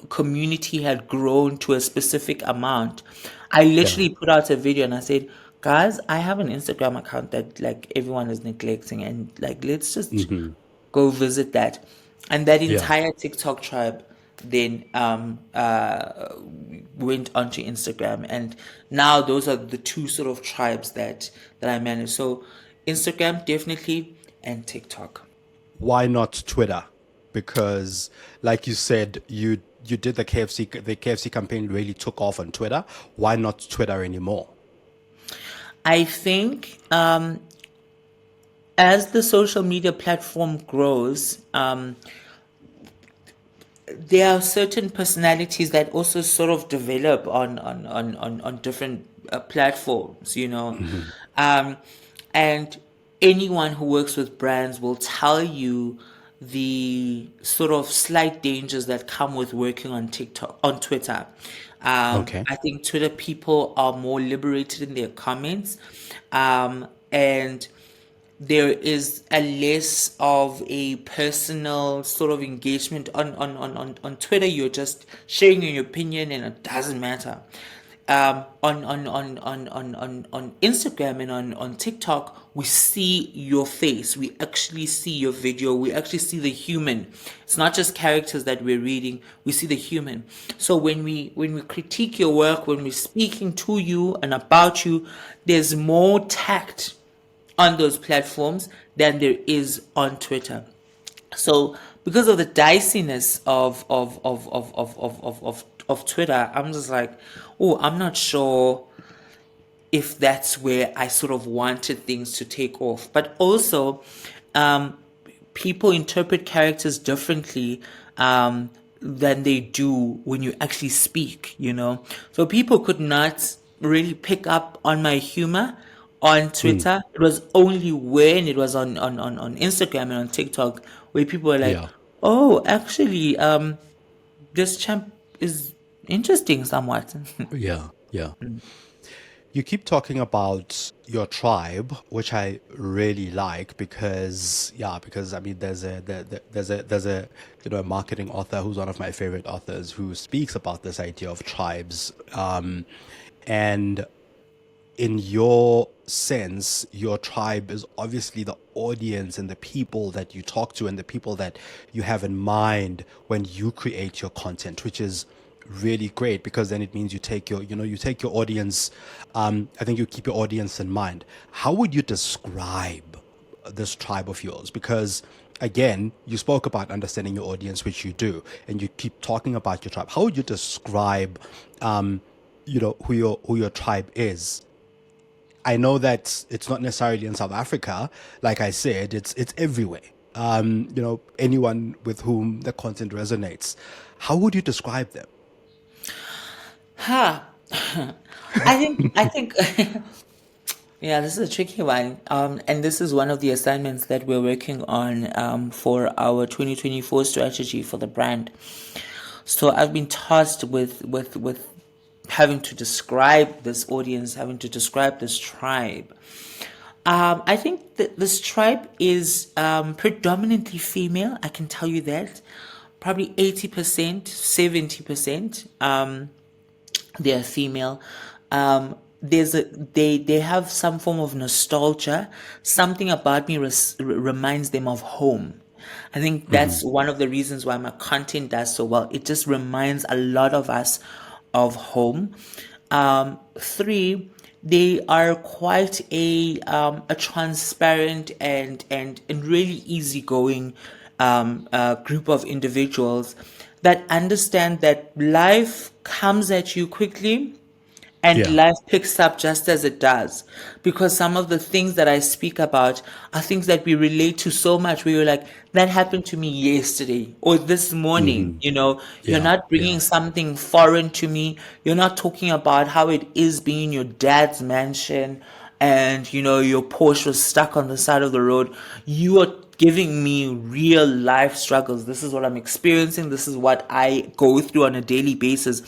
community had grown to a specific amount, I Yeah. literally put out a video and I said, guys, I have an Instagram account that like everyone is neglecting, and like, let's just go visit that. And that Yeah. entire TikTok tribe then went onto Instagram, and now those are the two sort of tribes that I manage. So Instagram definitely, and TikTok. Why not Twitter? Because, like you said, you did the KFC campaign really took off on Twitter. Why not Twitter anymore? I think as the social media platform grows, there are certain personalities that also sort of develop on different platforms, um, and anyone who works with brands will tell you the sort of slight dangers that come with working on Twitter. Okay. I think Twitter people are more liberated in their comments, and there is a less of a personal sort of engagement on Twitter. You're just sharing your opinion and it doesn't matter. On Instagram and on TikTok, we see your face. We actually see your video. We actually see the human. It's not just characters that we're reading. We see the human. So when we critique your work, when we're speaking to you and about you, there's more tact on those platforms than there is on Twitter. So because of the diciness of Twitter, I'm just like, oh, I'm not sure if that's where I sort of wanted things to take off. But also, um, people interpret characters differently than they do when you actually speak. So people could not really pick up on my humor on Twitter. It was only when it was on Instagram and on TikTok where people were like, Yeah. "Oh, actually, this champ is interesting somewhat." Yeah. Yeah. You keep talking about your tribe, which I really like because I mean there's a a marketing author who's one of my favorite authors who speaks about this idea of tribes, and in your sense, your tribe is obviously the audience and the people that you talk to and the people that you have in mind when you create your content, which is really great because then it means you take your audience. I think you keep your audience in mind. How would you describe this tribe of yours? Because again, you spoke about understanding your audience, which you do, and you keep talking about your tribe. How would you describe, who your tribe is? I know that it's not necessarily in South Africa. Like I said, it's everywhere. Anyone with whom the content resonates. How would you describe them? Ha! I think yeah, this is a tricky one. And this is one of the assignments that we're working on for our 2024 strategy for the brand. So I've been tasked with having to describe this audience, having to describe this tribe. I think that this tribe is predominantly female. I can tell you that. Probably 80%, 70%. They are female. They have some form of nostalgia. Something about me reminds them of home. I think that's one of the reasons why my content does so well. It just reminds a lot of us of home. Three, they are quite a transparent and really easygoing group of individuals that understand that life comes at you quickly and Yeah. life picks up just as it does, because some of the things that I speak about are things that we relate to so much. We were like, that happened to me yesterday or this morning. You're Yeah. not Yeah. bringing something foreign to me. You're not talking about how it is being in your dad's mansion and your Porsche was stuck on the side of the road. You are giving me real life struggles. This is what I'm experiencing. This is what I go through on a daily basis.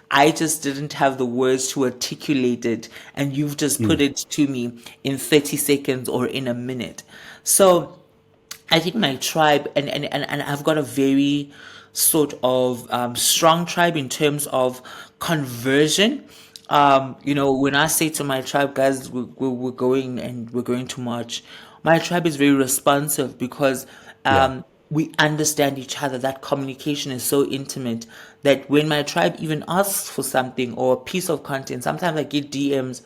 I just didn't have the words to articulate it, and you've just put it to me in 30 seconds or in a minute. So I think my tribe, and I've got a very sort of strong tribe in terms of conversion. When I say to my tribe, guys, we're going and we're going to march, my tribe is very responsive because Yeah. we understand each other. That communication is so intimate that when my tribe even asks for something or a piece of content, sometimes I get DMs,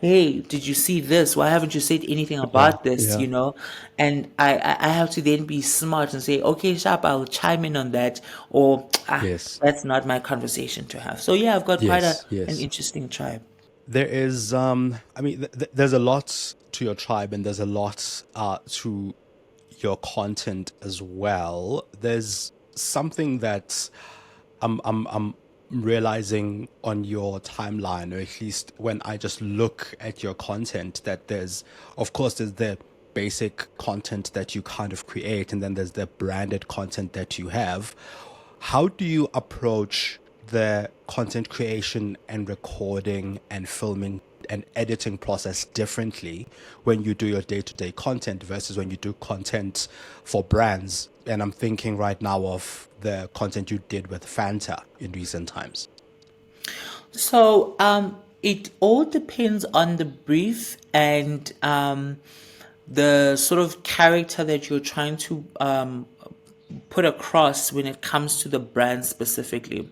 "Hey, did you see this? Why haven't you said anything Yeah. about this?" Yeah. And I have to then be smart and say, "Okay, sharp, I'll chime in on that," or Yes. that's not my conversation to have. So yeah, I've got quite Yes. an Yes. interesting tribe. There is, I mean, there's a lot to your tribe, and there's a lot to your content as well. There's something that I'm realizing on your timeline, or at least when I just look at your content, that of course, there's the basic content that you kind of create, and then there's the branded content that you have. How do you approach the content creation and recording and filming and editing process differently when you do your day-to-day content versus when you do content for brands? And I'm thinking right now of the content you did with Fanta in recent times. So it all depends on the brief and the sort of character that you're trying to put across when it comes to the brand specifically.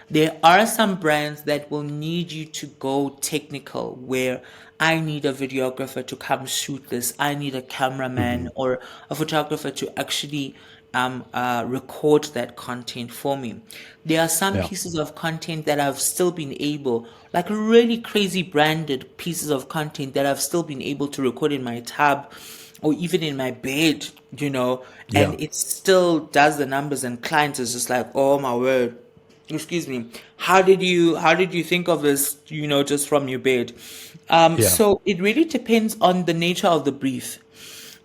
There are some brands that will need you to go technical, where I need a videographer to come shoot this, I need a cameraman or a photographer to actually record that content for me. There are some Yeah. pieces of content that I've still been able, like really crazy branded pieces of content that I've still been able to record in my tab or even in my bed, Yeah. and it still does the numbers, and clients is just like, oh my word, excuse me, how did you think of this, just from your bed? Yeah. So it really depends on the nature of the brief.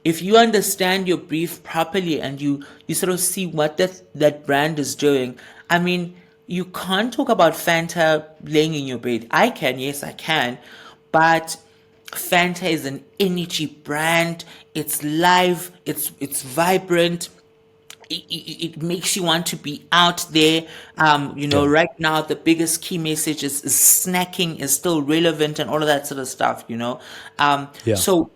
If you understand your brief properly and you sort of see what that brand is doing, I mean, you can't talk about Fanta laying in your bed. I can, yes, I can, but Fanta is an energy brand. It's live. It's vibrant. It makes you want to be out there. Yeah. Right now the biggest key message is snacking is still relevant and all of that sort of stuff. Yeah. So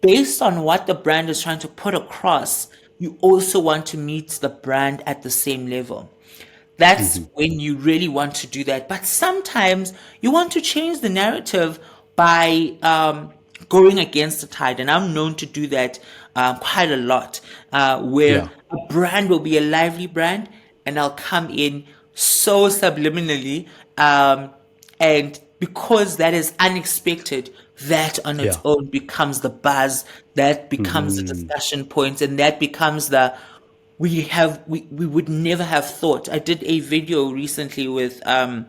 based on what the brand is trying to put across, you also want to meet the brand at the same level. That's when you really want to do that. But sometimes you want to change the narrative by going against the tide. And I'm known to do that quite a lot, where Yeah. a brand will be a lively brand and I'll come in so subliminally. And because that is unexpected, that on its Yeah. own becomes the buzz, that becomes the discussion point, and that becomes we would never have thought. I did a video recently with a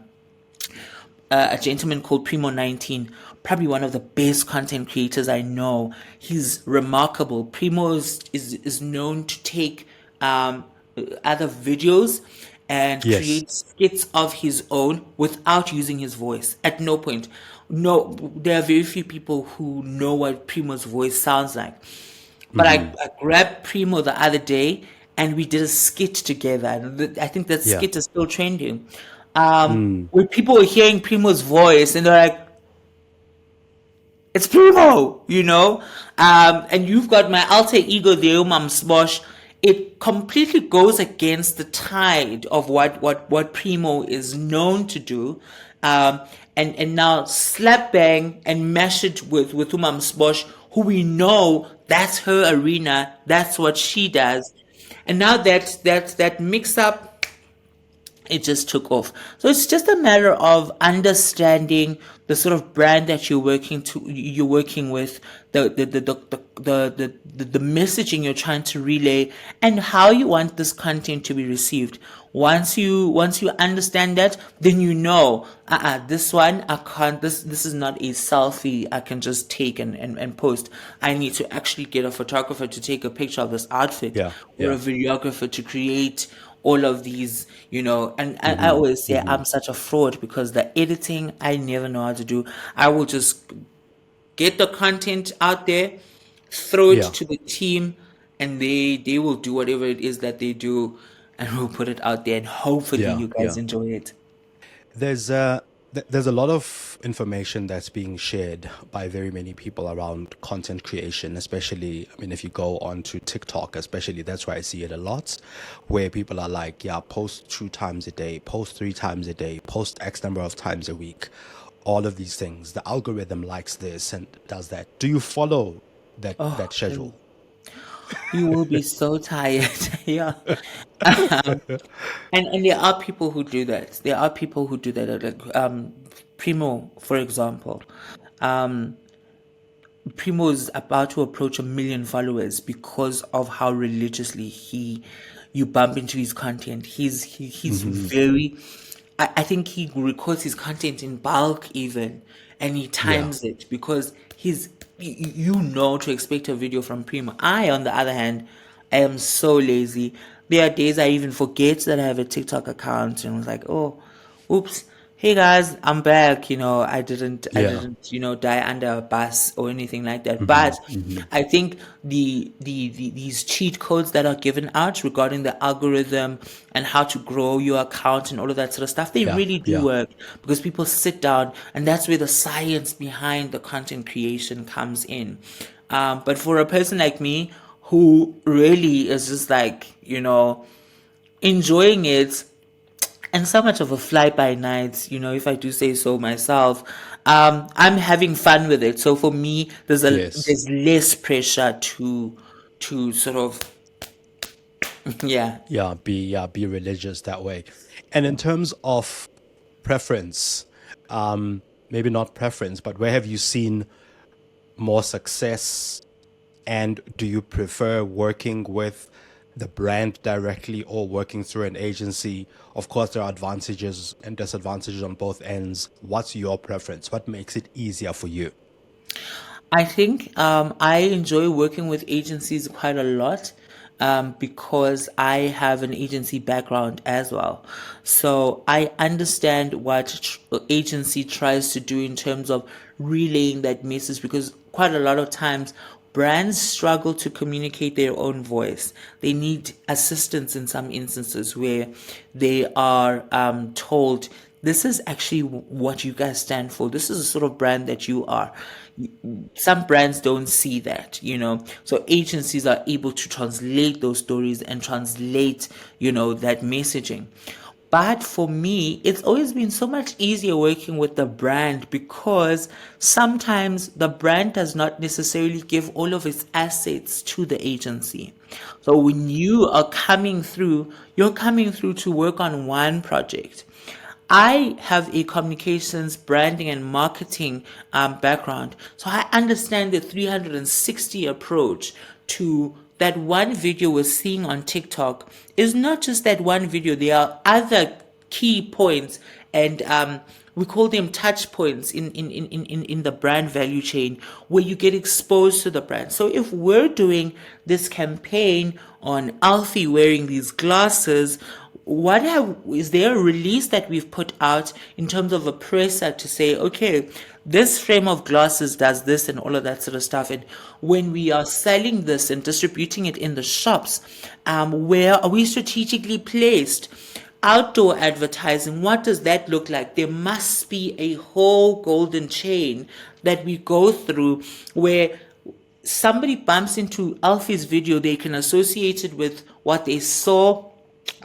gentleman called Primo 19, probably one of the best content creators I know. He's remarkable. Primo is known to take other videos and Yes. create skits of his own without using his voice. At no point. No, there are very few people who know what Primo's voice sounds like. But I grabbed Primo the other day and we did a skit together. And I think that Yeah. skit is still trending. Where people were hearing Primo's voice and they're like, it's Primo, and you've got my alter ego there, Mam Smosh. It completely goes against the tide of what Primo is known to do. And now slap bang and mash it with Umam Smosh, who we know that's her arena, that's what she does. And now that mix up, it just took off. So it's just a matter of understanding the sort of brand that you're working with, the messaging you're trying to relay, and how you want this content to be received. Once you understand that, then this one I can't, this is not a selfie I can just take and post. I need to actually get a photographer to take a picture of this outfit, Yeah. or a Yeah. videographer to create all of these, and I always say I'm such a fraud because the editing I never know how to do. I will just get the content out there, throw it Yeah. to the team, and they will do whatever it is that they do, and we'll put it out there, and hopefully Yeah. you guys Yeah. enjoy it. There's a lot of information that's being shared by very many people around content creation, especially, I mean, if you go onto TikTok, especially, that's where I see it a lot, where people are like, yeah, post 2 times a day, post 3 times a day, post X number of times a week, all of these things. The algorithm likes this and does that. Do you follow that Oh, goodness. schedule? You will be so tired. Yeah. And there are people who do that. There are people who do that. Like Primo, for example. Um, Primo is about to approach 1 million followers because of how religiously you bump into his content. He's very, I think he records his content in bulk even, and he Yeah. times it because you know to expect a video from Primo. I, on the other hand, I am so lazy. There are days I even forget that I have a TikTok account and was like, oh, oops. Hey guys, I'm back. I Yeah. didn't, die under a bus or anything like that. But I think these cheat codes that are given out regarding the algorithm and how to grow your account and all of that sort of stuff, they Yeah. really do Yeah. work because people sit down, and that's where the science behind the content creation comes in. But for a person like me who really is just like, enjoying it, and so much of a fly by night, if I do say so myself. I'm having fun with it. So for me, Yes. there's less pressure to sort of yeah. Be religious that way. And in terms of preference, maybe not preference, but where have you seen more success? And do you prefer working with the brand directly or working through an agency? Of course, there are advantages and disadvantages on both ends. What's your preference? What makes it easier for you? I think I enjoy working with agencies quite a lot because I have an agency background as well. So I understand what agency tries to do in terms of relaying that message, because quite a lot of times brands struggle to communicate their own voice. They need assistance in some instances where they are told, this is actually what you guys stand for. This is the sort of brand that you are. Some brands don't see that, So agencies are able to translate those stories and translate, that messaging. But for me, it's always been so much easier working with the brand, because sometimes the brand does not necessarily give all of its assets to the agency. So when you are coming through, you're coming through to work on one project. I have a communications, branding, and marketing background. So I understand the 360 approach to that one video we're seeing on TikTok is not just that one video. There are other key points, and we call them touch points in the brand value chain, where you get exposed to the brand. So if we're doing this campaign on Alfie wearing these glasses, is there a release that we've put out in terms of a presser to say, okay, this frame of glasses does this and all of that sort of stuff? And when we are selling this and distributing it in the shops, where are we strategically placed? Outdoor advertising, what does that look like? There must be a whole golden chain that we go through, where somebody bumps into Alfie's video, they can associate it with what they saw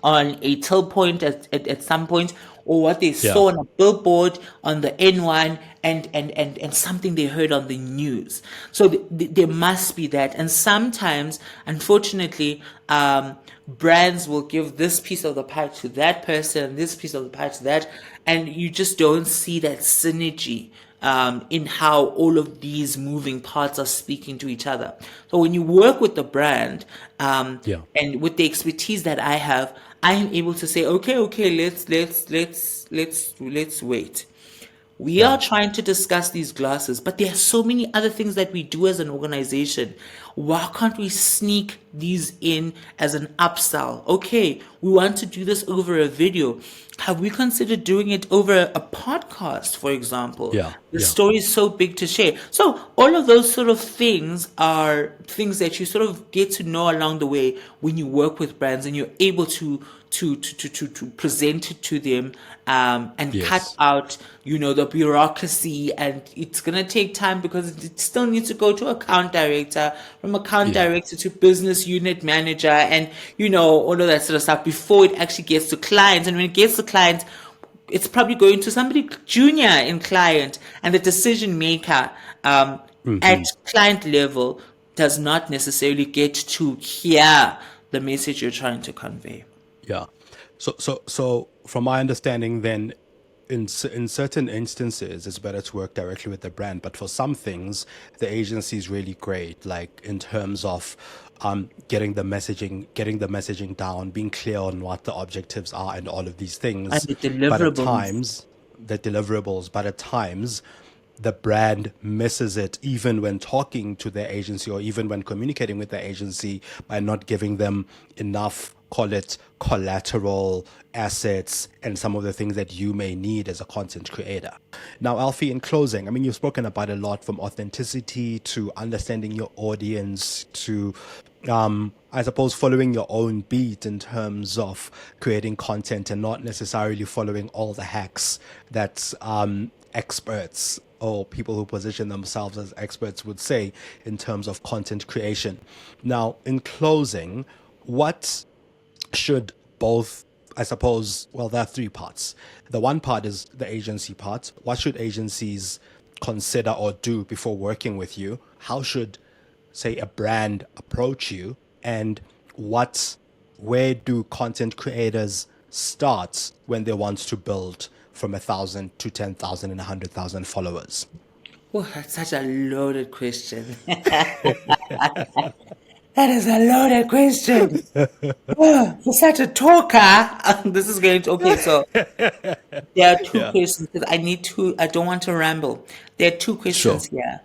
on a till point at some point, or what they saw on a billboard on the N1, and something they heard on the news. So there must be that. And sometimes, unfortunately, brands will give this piece of the pie to that person, this piece of the pie to that, and you just don't see that synergy in how all of these moving parts are speaking to each other. So when you work with the brand, and with the expertise that I have, I am able to say, okay, let's wait. We are trying to discuss these glasses, but there are so many other things that we do as an organization. Why can't we sneak these in as an upsell? Okay, we want to do this over a video. Have we considered doing it over a podcast, for example? The story is so big to share. So all of those sort of things are things that you sort of get to know along the way when you work with brands, and you're able to present it to them, and cut out, the bureaucracy. And it's gonna take time, because it still needs to go to account director, from account director to business unit manager, and all of that sort of stuff before it actually gets to clients. And when it gets to clients, it's probably going to somebody junior in client, and the decision maker at client level does not necessarily get to hear the message you're trying to convey. Yeah. So from my understanding, then, in certain instances, it's better to work directly with the brand. But for some things, the agency is really great, like in terms of getting the messaging down, being clear on what the objectives are, and all of these things. And the deliverables. But at times, the deliverables. But at times, the brand misses it, even when talking to their agency, or even when communicating with their agency, by not giving them enough, call it collateral, assets, and some of the things that you may need as a content creator. Now, Alfie, in closing, I mean, you've spoken about a lot, from authenticity to understanding your audience to, I suppose, following your own beat in terms of creating content, and not necessarily following all the hacks that experts or people who position themselves as experts would say in terms of content creation. Now, in closing, what should both, I suppose, well, there are three parts. The one part is the agency part. What should agencies consider or do before working with you? How should, say, a brand approach you? And where do content creators start when they want to build from 1,000 to 10,000 and 100,000 followers? Oh, that's such a loaded question. That is a loaded question. Oh, for such a talker, this is going to okay. So there are two Yeah. questions because I need to. I don't want to ramble. There are two Sure. questions here.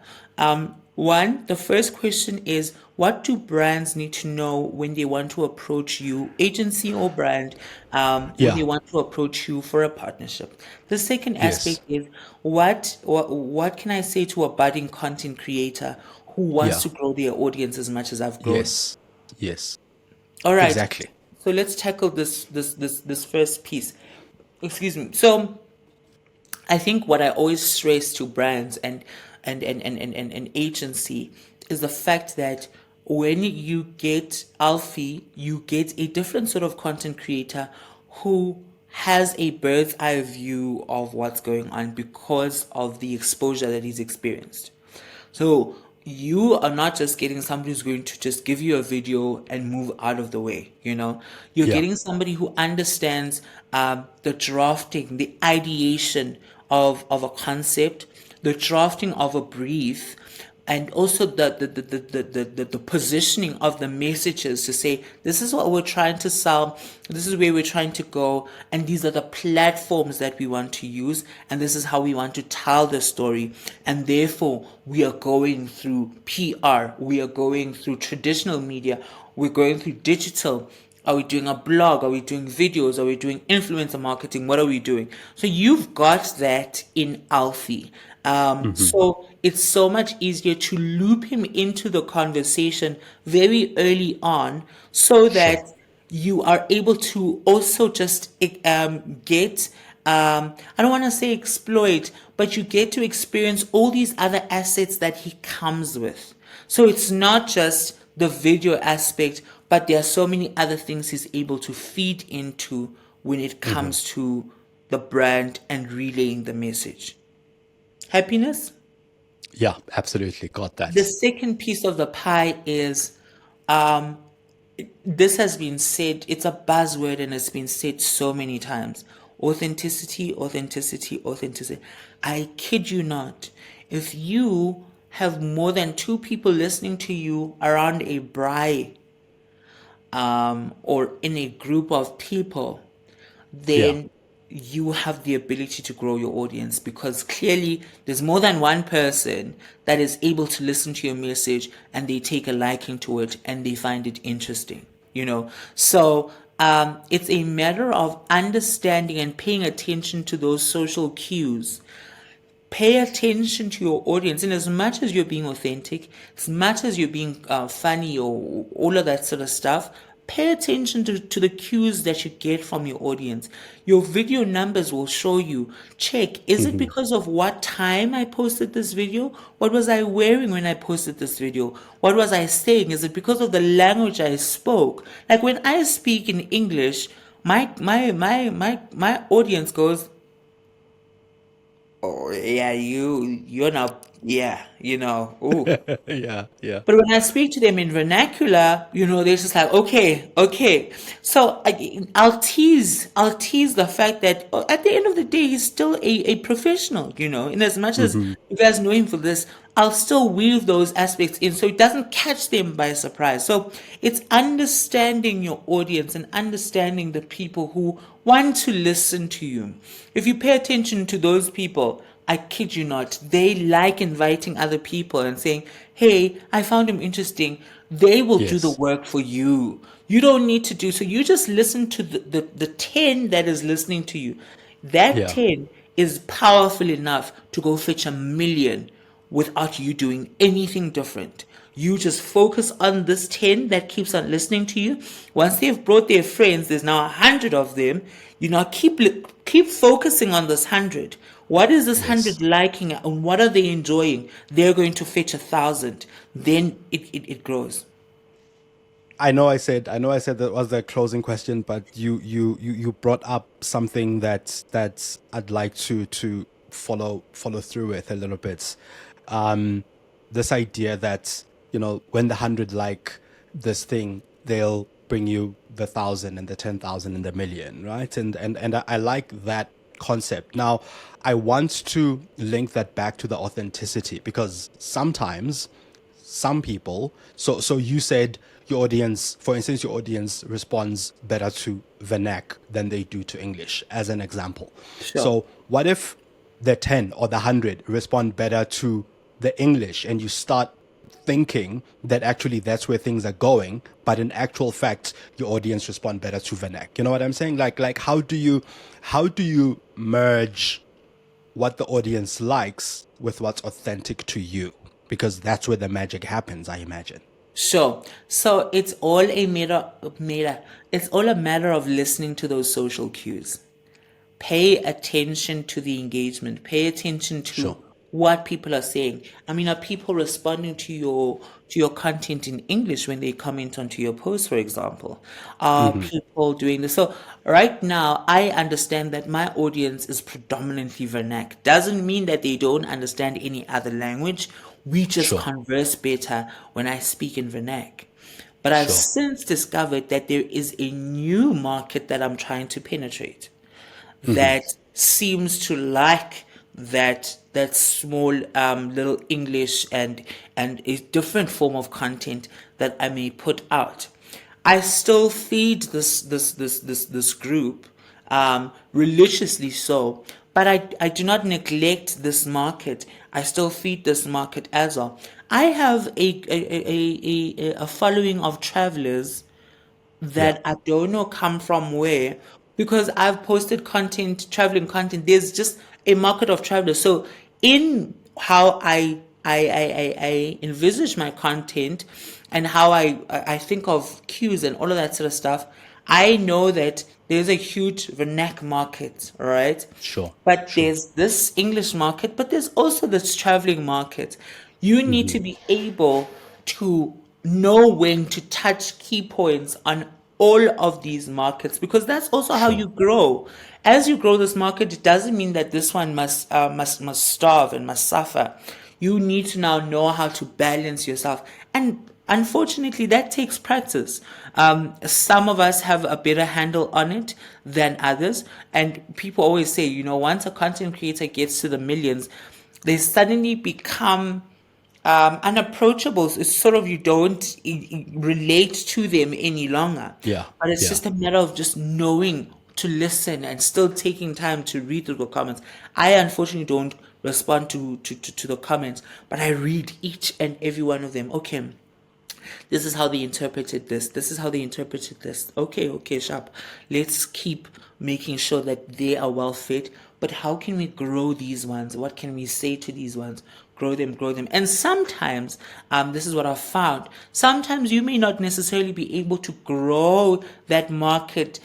One, the first question is, what do brands need to know when they want to approach you, agency or brand, when they Yeah. want to approach you for a partnership? The second aspect Yes. is, what can I say to a budding content creator who wants Yeah. to grow their audience as much as I've grown? Yes. Yes. All right. Exactly. So let's tackle this first piece. Excuse me. So I think what I always stress to brands and agency is the fact that when you get Alfie, you get a different sort of content creator who has a bird's eye view of what's going on because of the exposure that he's experienced. So you are not just getting somebody who's going to just give you a video and move out of the way, you know. You're Yeah. getting somebody who understands the drafting, the ideation of a concept, the drafting of a brief, and also the positioning of the messages to say this is what we're trying to sell, this is where we're trying to go, and these are the platforms that we want to use, and this is how we want to tell the story. And therefore we are going through PR, we are going through traditional media, we're going through digital. Are we doing a blog? Are we doing videos? Are we doing influencer marketing? What are we doing? So you've got that in Alfie. So it's so much easier to loop him into the conversation very early on so Sure. that you are able to also just get, I don't want to say exploit, but you get to experience all these other assets that he comes with. So it's not just the video aspect, but there are so many other things he's able to feed into when it comes to the brand and relaying the message. Happiness. Yeah. Absolutely. Got The that. second piece of the pie is um, this has been said, it's a buzzword and it's been said so many times. Authenticity, authenticity, authenticity. I kid you not. If you have more than two people listening to you around a braai or in a group of people, Yeah. then you have the ability to grow your audience because clearly there's more than one person that is able to listen to your message and they take a liking to it and they find it interesting, you know. So it's a matter of understanding and paying attention to those social cues. Pay attention to your audience, and as much as you're being authentic, as much as you're being funny or all of that sort of stuff, pay attention to the cues that you get from your audience. Your video numbers will show you, check, is it because of what time I posted this video? What was I wearing when I posted this video? What was I saying? Is it because of the language I spoke? Like when I speak in English, my audience goes, oh yeah, you're not, yeah, you know, ooh. Yeah. Yeah. But when I speak to them in vernacular, you know, they're just like, okay, okay. So I'll tease the fact that at the end of the day, he's still a professional, you know, in as much as you guys know him for this, I'll still weave those aspects in so it doesn't catch them by surprise. So it's understanding your audience and understanding the people who want to listen to you. If you pay attention to those people, I kid you not, they like inviting other people and saying, hey, I found him interesting. They will do the Yes. work for you. You don't need to do so. You just listen to the 10 that is listening to you. That Yeah. 10 is powerful enough to go fetch 1 million without you doing anything different. You just focus on this 10 that keeps on listening to you. Once they've brought their friends, there's now 100 of them. You now keep focusing on this 100. What is this Yes. 100 liking and what are they enjoying? They're going to fetch 1,000. Then it grows. I know I said that was the closing question, but you brought up something that I'd like to follow through with a little bit. Um, this idea that, when the 100 like this thing, they'll bring you the 1,000 and the 10,000 and the million, right? And I like that concept. Now, I want to link that back to the authenticity because sometimes some people. So you said your audience, for instance, your audience responds better to vernac than they do to English, as an example. Sure. So what if the 10 or the 100 respond better to the English, and you start thinking that actually that's where things are going, but in actual fact your audience respond better to vernac? You know what I'm saying? Like how do you merge what the audience likes with what's authentic to you? Because that's where the magic happens, I imagine. Sure. So it's all it's all a matter of listening to those social cues. Pay attention to the engagement. Pay attention to Sure. what people are saying. I mean, are people responding to your content in English when they comment onto your post, for example? Are people doing this? So right now, I understand that my audience is predominantly vernac. Doesn't mean that they don't understand any other language. We just Sure. converse better when I speak in vernac. But I've Sure. since discovered that there is a new market that I'm trying to penetrate that seems to like that small little English and a different form of content that I may put out. I still feed this group religiously so, but I do not neglect this market. I still feed this market as well. I have a following of travelers that I don't know come from where, because I've posted content, traveling content. There's just a market of travelers. So in how I envisage my content and how I think of cues and all of that sort of stuff, I know that there's a huge vernac market, right? Sure. But Sure. there's this English market, but there's also this traveling market. You need to be able to know when to touch key points on all of these markets, because that's also how Sure. you grow. As you grow this market, it doesn't mean that this one must starve and must suffer. You need to now know how to balance yourself, and unfortunately, that takes practice. Some of us have a better handle on it than others, and people always say, once a content creator gets to the millions, they suddenly become unapproachable. It's sort of you don't relate to them any longer. Yeah. But it's Yeah. just a matter of just knowing to listen and still taking time to read through the comments. I unfortunately don't respond to the comments, but I read each and every one of them. Okay, this is how they interpreted this. This is how they interpreted this. Okay, sharp. Let's keep making sure that they are well fed. But how can we grow these ones? What can we say to these ones? Grow them. And sometimes, this is what I've found. Sometimes you may not necessarily be able to grow that market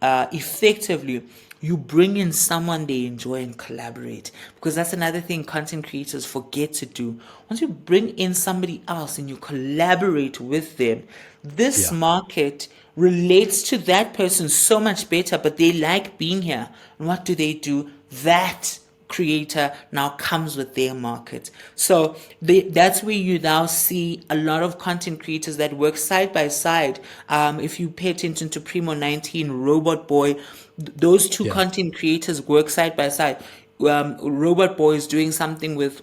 effectively. You bring in someone they enjoy and collaborate, because that's another thing content creators forget to do. Once you bring in somebody else and you collaborate with them, this Yeah. market relates to that person so much better, but they like being here. And what do? That creator now comes with their market. So that's where you now see a lot of content creators that work side by side. If you pay attention to Primo 19, Robot Boy, those two Yeah. content creators work side by side. Robot Boy is doing something with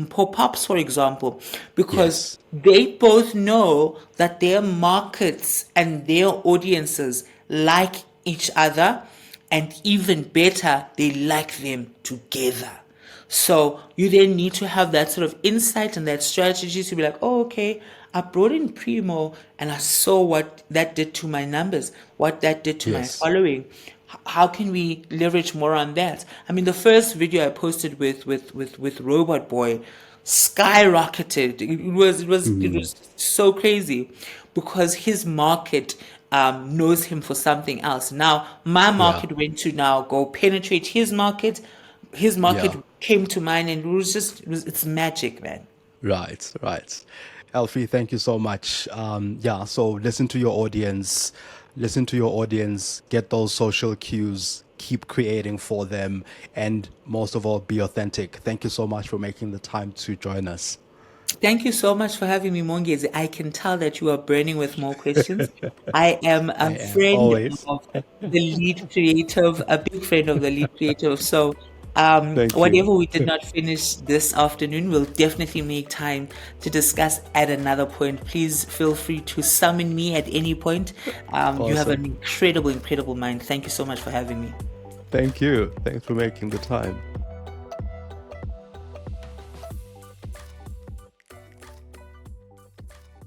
pop-ups, for example, because Yes. they both know that their markets and their audiences like each other, and even better, they like them together. So you then need to have that sort of insight and that strategy to be like, oh, okay, I brought in Primo and I saw what that did to my numbers, what that did to my Yes. following. How can we leverage more on that? I mean, the first video I posted with Robot Boy skyrocketed. It was so crazy because his market knows him for something else. Now my market went to now go penetrate his market. His market Yeah. came to mine, and it's magic, man. Right, right. Alfie, thank you so much. Yeah, so listen to your audience, get those social cues, keep creating for them, and most of all, be authentic. Thank you so much for making the time to join us. Thank you so much for having me, Mongezi. I can tell that you are burning with more questions. I am I a am friend always. of the lead creative, a big friend of the lead creative. So Thank Whatever you. we did not finish this afternoon, we'll definitely make time to discuss at another point. Please feel free to summon me at any point. You have an Awesome. incredible mind. Thank you so much for having me. Thank you. Thanks for making the time.